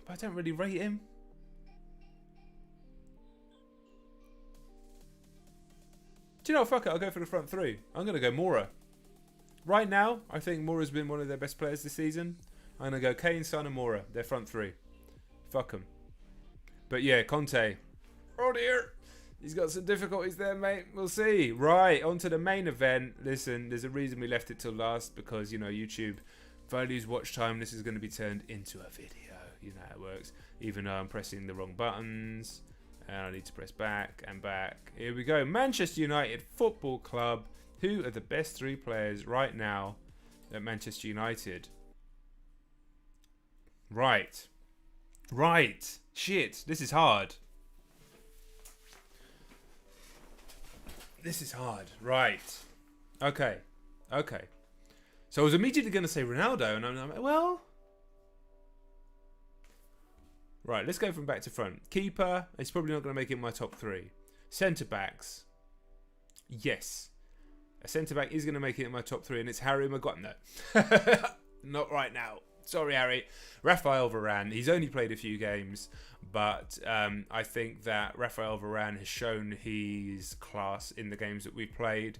But I don't really rate him. Do you know what? Fuck it. I'll go for the front three. I'm going to go Mora. Right now, I think Mora's been one of their best players this season. I'm going to go Kane, Son and Mora. Their front three. Fuck them. But yeah, Conte. Oh dear. He's got some difficulties there, mate. We'll see. Right, on to the main event. Listen, there's a reason we left it till last because, you know, YouTube values watch time. This is going to be turned into a video. You know how it works. Even though I'm pressing the wrong buttons. And I need to press back and back. Here we go. Manchester United Football Club. Who are the best three players right now at Manchester United? Right. Right. Shit. This is hard. This is hard. Right. Okay. Okay. So I was immediately going to say Ronaldo, and I'm like, well... Right, let's go from back to front. Keeper, it's probably not going to make it in my top three. Centre-backs. Yes. A centre-back is going to make it in my top three, and it's Harry Maguire. No. Not right now. Sorry, Harry. Raphael Varane. He's only played a few games, but I think that Raphael Varane has shown his class in the games that we've played.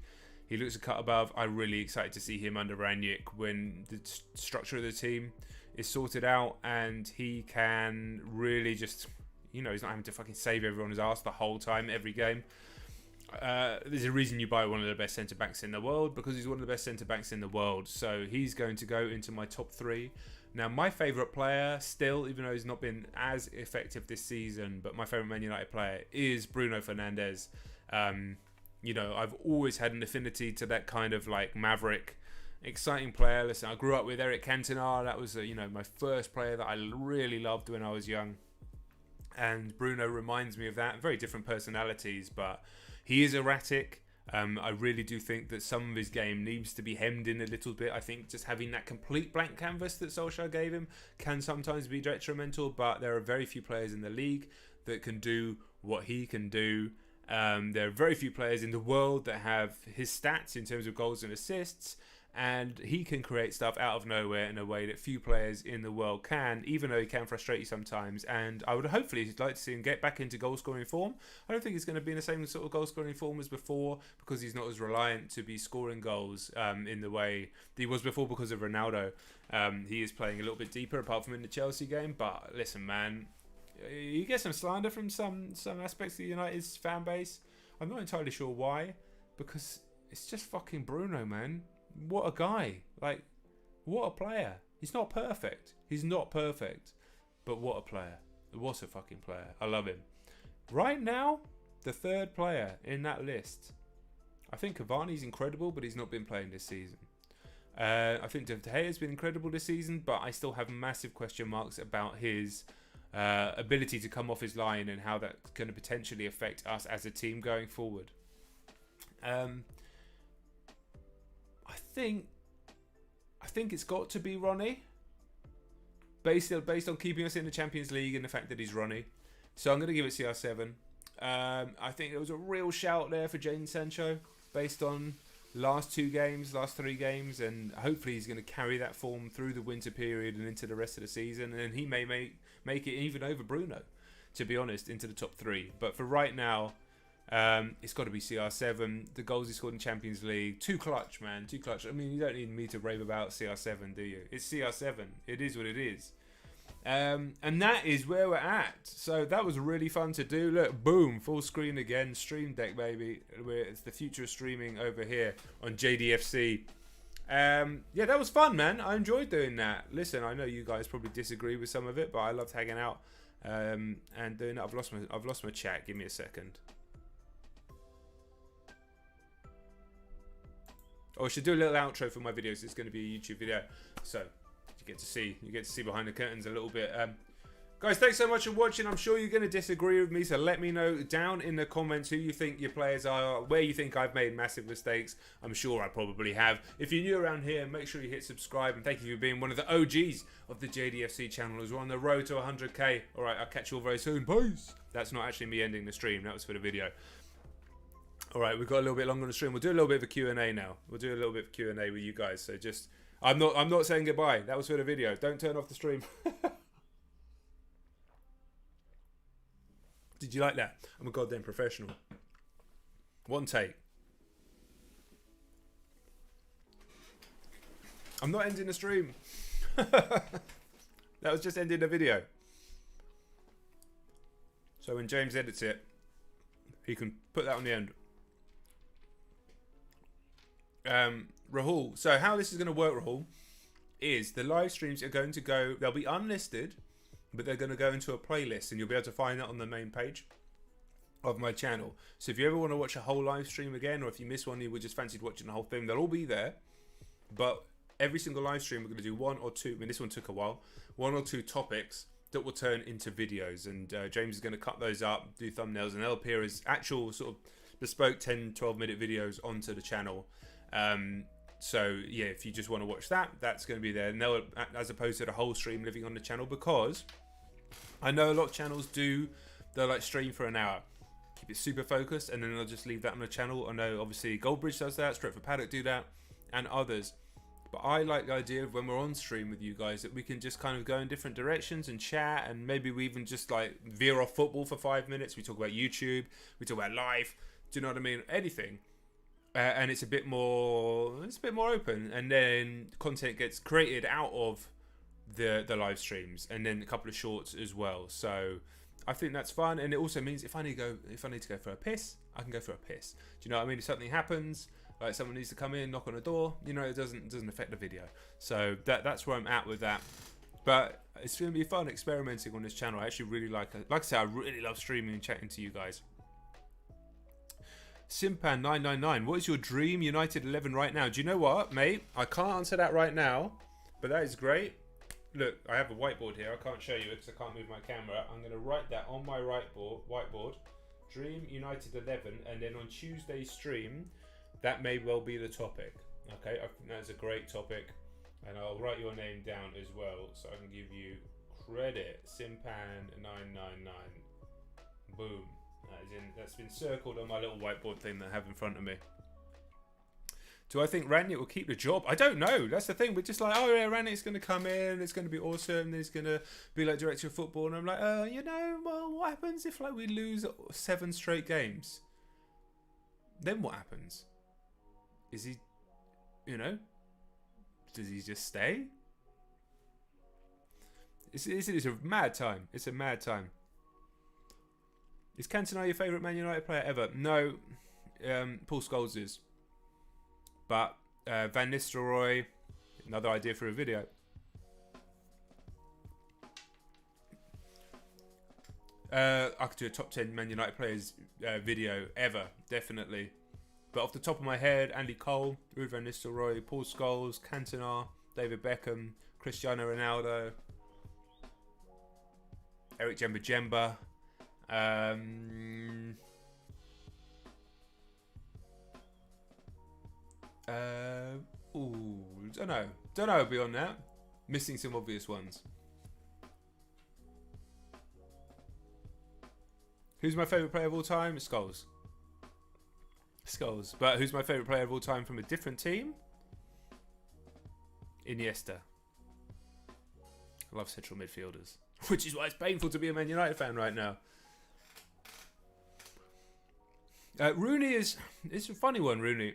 He looks a cut above. I'm really excited to see him under Ranić when the structure of the team is sorted out and he can really just, you know, he's not having to fucking save everyone's ass the whole time, every game. There's a reason you buy one of the best centre-backs in the world, because he's one of the best centre-backs in the world. So he's going to go into my top three. Now, my favourite player still, even though he's not been as effective this season, but my favourite Man United player is Bruno Fernandes. You know, I've always had an affinity to that kind of like maverick, exciting player. Listen, I grew up with Eric Cantona. That was, you know, my first player that I really loved when I was young. And Bruno reminds me of that. Very different personalities, but he is erratic. I really do think that some of his game needs to be hemmed in a little bit. I think just having that complete blank canvas that Solskjaer gave him can sometimes be detrimental, but there are very few players in the league that can do what he can do. There are very few players in the world that have his stats in terms of goals and assists, and he can create stuff out of nowhere in a way that few players in the world can, even though he can frustrate you sometimes. And I would hopefully like to see him get back into goal scoring form. I don't think he's going to be in the same sort of goal scoring form as before, because he's not as reliant to be scoring goals in the way he was before because of Ronaldo. He is playing a little bit deeper apart from in the Chelsea game. But listen, man, you get some slander from some aspects of United's fan base. I'm not entirely sure why, because it's just fucking Bruno, man. What a guy. Like, what a player. He's not perfect. He's not perfect. But what a player. What a fucking player. I love him. Right now, the third player in that list. I think Cavani's incredible, but he's not been playing this season. I think De Gea's been incredible this season, but I still have massive question marks about his ability to come off his line and how that's going to potentially affect us as a team going forward. I think it's got to be Ronnie, based on keeping us in the Champions League and the fact that he's Ronnie. So I'm going to give it CR7. I think there was a real shout there for Jadon Sancho based on last three games, and hopefully he's going to carry that form through the winter period and into the rest of the season, and he may make it even over Bruno, to be honest, into the top three. But for right now, it's got to be CR7. The goals he scored in Champions League, too clutch, man, too clutch. I mean, you don't need me to rave about CR7, do you? It's CR7. It is what it is. And that is where we're at. So that was really fun to do. Look, boom, full screen again, Stream Deck, baby. It's the future of streaming over here on JDFC. Yeah, that was fun, man. I enjoyed doing that. Listen, I know you guys probably disagree with some of it, but I loved hanging out and doing it. I've lost my chat. Give me a second. Oh, I should do a little outro for my videos. It's going to be a YouTube video, so you get to see behind the curtains a little bit. Guys, thanks so much for watching. I'm sure you're going to disagree with me, so let me know down in the comments who you think your players are, where you think I've made massive mistakes. I'm sure I probably have. If you're new around here, make sure you hit subscribe, and thank you for being one of the OGs of the JDFC channel, as we're on the road to 100k. All right, I'll catch you all very soon. Peace. That's not actually me ending the stream. That was for the video. All right, we've got a little bit longer on the stream. We'll do a little bit of a Q&A now. We'll do a little bit of Q&A with you guys. So just, I'm not saying goodbye. That was for the video. Don't turn off the stream. Did you like that? I'm a goddamn professional. One take. I'm not ending the stream. That was just ending the video. So when James edits it, he can put that on the end. Rahul. So how this is going to work, Rahul, is the live streams are going to go, they'll be unlisted, but they're going to go into a playlist, and you'll be able to find that on the main page of my channel. So if you ever want to watch a whole live stream again, or if you miss one, you would just fancied watching the whole thing, they'll all be there. But every single live stream, we're going to do one or two, I mean, this one took a while, one or two topics that will turn into videos. And James is going to cut those up, do thumbnails, and they'll appear as actual sort of bespoke 10, 12-minute videos onto the channel. So yeah, if you just want to watch that, that's going to be there. And they'll, as opposed to the whole stream living on the channel, because I know a lot of channels they'll like stream for an hour, keep it super focused, and then they'll just leave that on the channel. I know obviously Goldbridge does that, Straight for Paddock do that, and others. But I like the idea of when we're on stream with you guys that we can just kind of go in different directions and chat, and maybe we even just like veer off football for 5 minutes. We talk about YouTube, we talk about life. Do you know what I mean? Anything. And it's a bit more open, and then content gets created out of the live streams, and then a couple of shorts as well. So I think that's fun, and it also means if I need to go for a piss, I can go for a piss. Do you know what I mean? If something happens, like someone needs to come in, knock on a door, you know, it doesn't affect the video. So that's where I'm at with that. But it's going to be fun experimenting on this channel. I actually really like I say, I really love streaming and chatting to you guys. Simpan999, what is your dream United 11 right now? Do you know what, mate? I can't answer that right now, but that is great. Look, I have a whiteboard here. I can't show you it because I can't move my camera. I'm going to write that on my whiteboard. Dream United 11, and then on Tuesday's stream, that may well be the topic. Okay, I think that's a great topic, and I'll write your name down as well so I can give you credit. Simpan999. Boom. That's been circled on my little whiteboard thing that I have in front of me. Do I think Ranić will keep the job? I don't know. That's the thing. We're just like, oh yeah, Ranić's going to come in. It's going to be awesome. He's going to be like director of football. And I'm like, you know, well, what happens if like we lose 7 straight games? Then what happens? Is he, you know, does he just stay? It's a mad time. It's a mad time. Is Cantona your favourite Man United player ever? No, Paul Scholes is. But Van Nistelrooy, another idea for a video. I could do a top 10 Man United players video ever, definitely. But off the top of my head, Andy Cole, Ruud Van Nistelrooy, Paul Scholes, Cantona, David Beckham, Cristiano Ronaldo, Eric Djemba-Djemba. Don't know beyond that. Missing some obvious ones. Who's my favourite player of all time? Scholes. But who's my favourite player of all time from a different team? Iniesta. I love central midfielders. Which is why it's painful to be a Man United fan right now. Rooney it's a funny one, Rooney.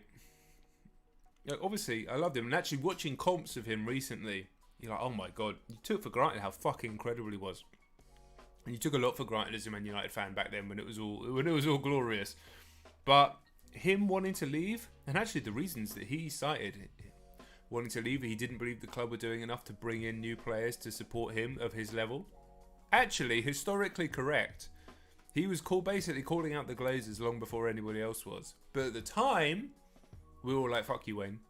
Obviously, I loved him. And actually watching comps of him recently, you're like, oh my God. You took for granted how fucking incredible he was. And you took a lot for granted as a Man United fan back then when it was all glorious. But him wanting to leave, and actually the reasons that he cited wanting to leave, he didn't believe the club were doing enough to bring in new players to support him of his level. Actually, historically correct. He was basically calling out the Glazers long before anybody else was. But at the time, we were all like, fuck you, Wayne.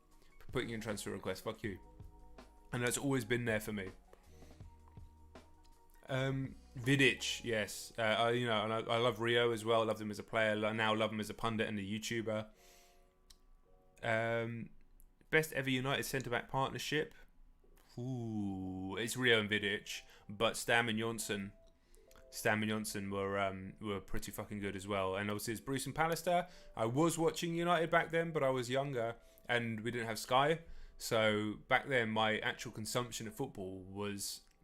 Putting in transfer requests, fuck you. And that's always been there for me. Vidic, yes. I love Rio as well. I loved him as a player. I now love him as a pundit and a YouTuber. Best ever United centre-back partnership? Ooh, it's Rio and Vidic. But Stam and Johnson were pretty fucking good as well. And obviously it's Bruce and Pallister. I was watching United back then, but I was younger and we didn't have Sky. So back then my actual consumption of football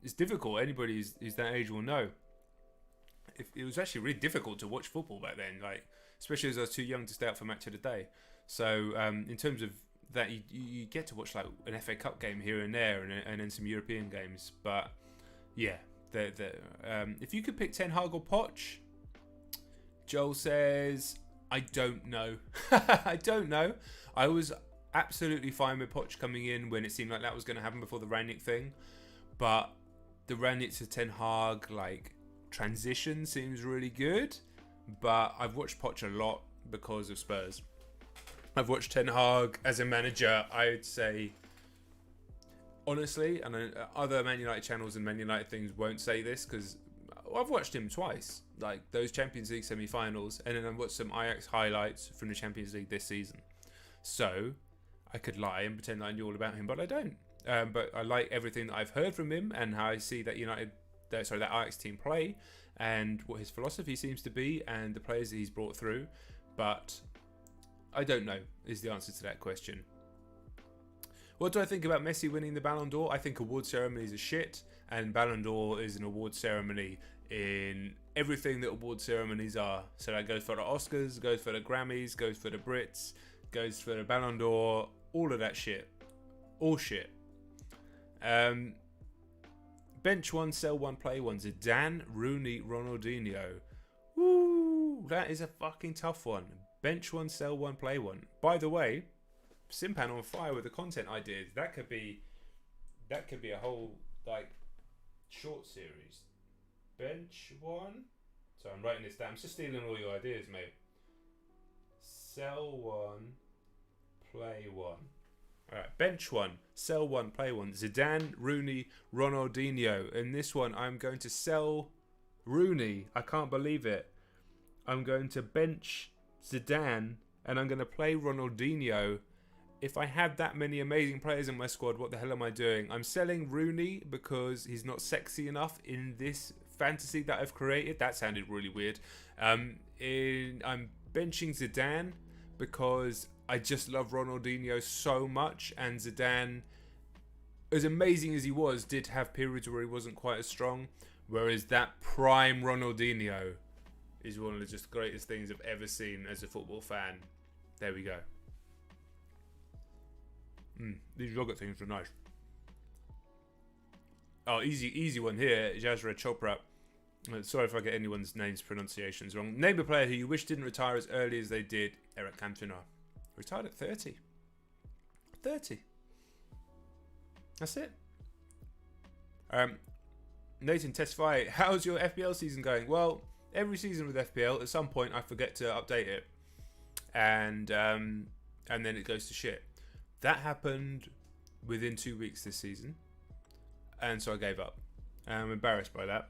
it's difficult. Anybody who's that age will know. It was actually really difficult to watch football back then, like especially as I was too young to stay up for match of the day. So in terms of that you get to watch like an FA Cup game here and there, and then some European games. But yeah, if you could pick Ten Hag or Poch, Joel says, I don't know. I don't know. I was absolutely fine with Poch coming in when it seemed like that was going to happen before the Rangnick thing, but the Rangnick to Ten Hag like transition seems really good. But I've watched Poch a lot because of Spurs. I've watched Ten Hag as a manager, I'd say, honestly, and other Man United channels and Man United things won't say this because I've watched him twice, like those Champions League semi-finals, and then I've watched some Ajax highlights from the Champions League this season. So I could lie and pretend I knew all about him, but I don't. But I like everything that I've heard from him and how I see that that Ajax team play and what his philosophy seems to be and the players that he's brought through. But I don't know is the answer to that question. What do I think about Messi winning the Ballon d'Or? I think award ceremonies are shit, and Ballon d'Or is an award ceremony in everything that award ceremonies are. So that goes for the Oscars, goes for the Grammys, goes for the Brits, goes for the Ballon d'Or, all of that shit. All shit. Bench one, sell one, play one. Zidane, Rooney, Ronaldinho. Woo, that is a fucking tough one. Bench one, sell one, play one. By the way, Simpan on fire with the content I did. That could be a whole like short series. Bench one. So I'm writing this down. I'm just stealing all your ideas, mate. Sell one, play one. Alright, bench one, sell one, play one. Zidane, Rooney, Ronaldinho. In this one, I'm going to sell Rooney. I can't believe it. I'm going to bench Zidane, and I'm going to play Ronaldinho. If I had that many amazing players in my squad, what the hell am I doing? I'm selling Rooney because he's not sexy enough in this fantasy that I've created. That sounded really weird. I'm benching Zidane because I just love Ronaldinho so much, and Zidane, as amazing as he was, did have periods where he wasn't quite as strong, whereas that prime Ronaldinho is one of the just greatest things I've ever seen as a football fan. There we go. These yogurt things are nice. Oh, easy one here. Jazra Chopra. Sorry if I get anyone's name's pronunciations wrong. Name a player who you wish didn't retire as early as they did. Eric Cantona. Retired at 30. 30. That's it. Nathan, testify. How's your FPL season going? Well, every season with FPL, at some point I forget to update it, and then it goes to shit. That happened within 2 weeks this season, and so I gave up. I'm embarrassed by that.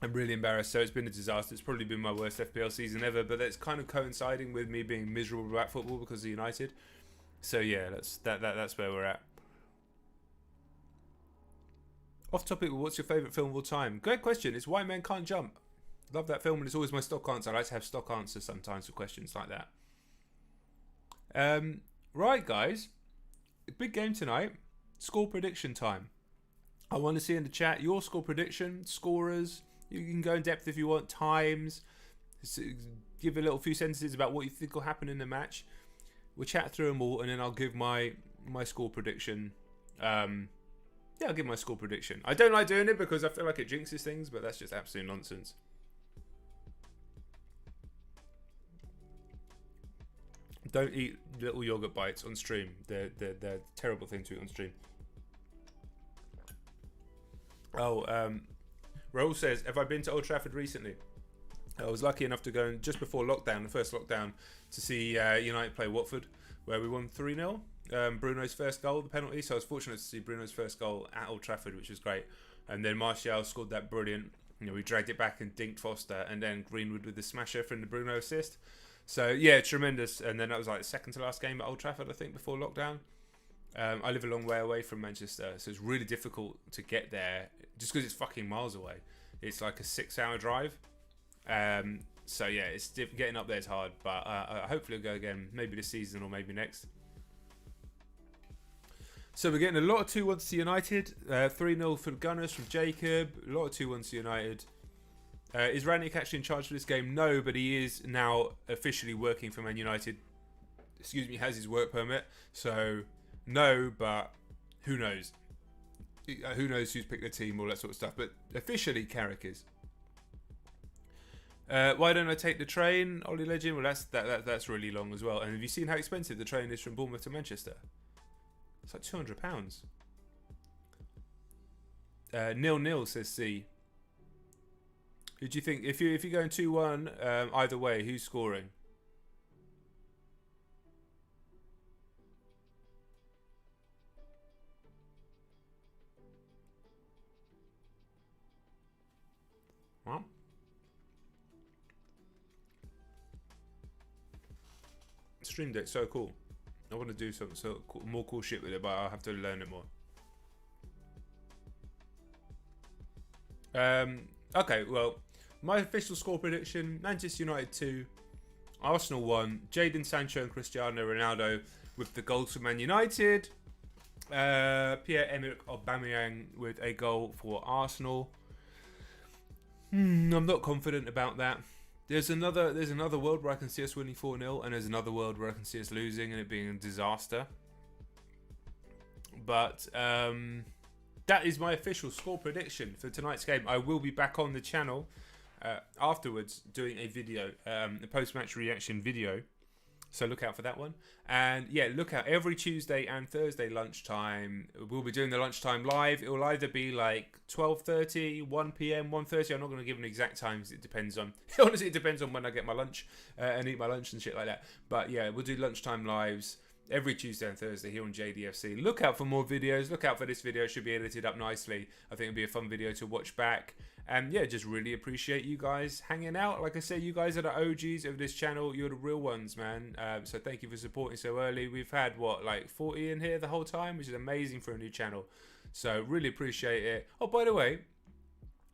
I'm really embarrassed. So it's been a disaster. It's probably been my worst FPL season ever, but that's kind of coinciding with me being miserable about football because of United. So yeah, that's where we're at. Off topic, what's your favourite film of all time? Great question. It's White Men Can't Jump. Love that film, and it's always my stock answer. I like to have stock answers sometimes for questions like that. Right, guys. Big game tonight. Score prediction time. I want to see in the chat your score prediction, scorers. You can go in depth if you want, times. Give a little few sentences about what you think will happen in the match. We'll chat through them all, and then I'll give my score prediction. I'll give my score prediction. I don't like doing it because I feel like it jinxes things, but that's just absolute nonsense. Don't eat little yogurt bites on stream. They're a terrible thing to eat on stream. Raul says, have I been to Old Trafford recently? I was lucky enough to go in just before lockdown, the first lockdown, to see United play Watford, where we won 3-0. Bruno's first goal, the penalty. So I was fortunate to see Bruno's first goal at Old Trafford, which was great. And then Martial scored that brilliant. We dragged it back and dinked Foster, and then Greenwood with the smasher from the Bruno assist. So yeah, tremendous. And then that was like the second to last game at Old Trafford, I think, before lockdown. I live a long way away from Manchester, so it's really difficult to get there just because it's fucking miles away. It's like a 6-hour drive. So yeah, it's getting up there is hard, but hopefully I'll go again, maybe this season or maybe next. So we're getting a lot of 2-1s to United, 3-0 for the Gunners from Jacob, a lot of 2-1s to United. Is Rangnick actually in charge for this game? No, but he is now officially working for Man United has his work permit. So no, but who knows? Who knows who's picked the team, all that sort of stuff. But officially, Carrick is. Why don't I take the train, Ollie Legend? Well, that's really long as well. And have you seen how expensive the train is from Bournemouth to Manchester? It's like £200. 0-0 says C. Who do you think? If you're going 2-1, either way, who's scoring? Well, Stream Deck's so cool. I want to do some more cool shit with it, but I'll have to learn it more. Okay, well, my official score prediction: Manchester United 2, Arsenal 1. Jadon Sancho and Cristiano Ronaldo with the goals for Man United. Pierre-Emerick Aubameyang with a goal for Arsenal. I'm not confident about that. There's another world where I can see us winning 4-0, and there's another world where I can see us losing and it being a disaster. But that is my official score prediction for tonight's game. I will be back on the channel afterwards doing a video, a post-match reaction video. So look out for that one. And yeah, look out every Tuesday and Thursday lunchtime. We'll be doing the lunchtime live. It will either be like 12:30, 1 p.m, 1:30. I'm not going to give an exact time because it depends on, honestly, it depends on when I get my lunch and eat my lunch and shit like that. But yeah, we'll do lunchtime lives every Tuesday and Thursday here on JDFC. Look out for more videos. Look out for this video. It should be edited up nicely. I think it'll be a fun video to watch back. And yeah, just really appreciate you guys hanging out. Like I said, you guys are the OGs of this channel. You're the real ones, man. So thank you for supporting so early. We've had, what, like 40 in here the whole time, which is amazing for a new channel. So really appreciate it. Oh, by the way,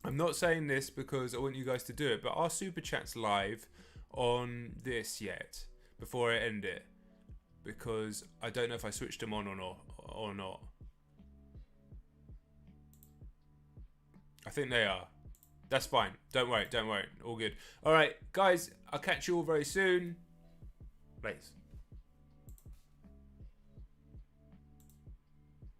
I'm not saying this because I want you guys to do it, but our Super Chat's live on this yet before I end it. Because I don't know if I switched them on or not. I think they are. That's fine. Don't worry. All good. All right, guys. I'll catch you all very soon. Thanks.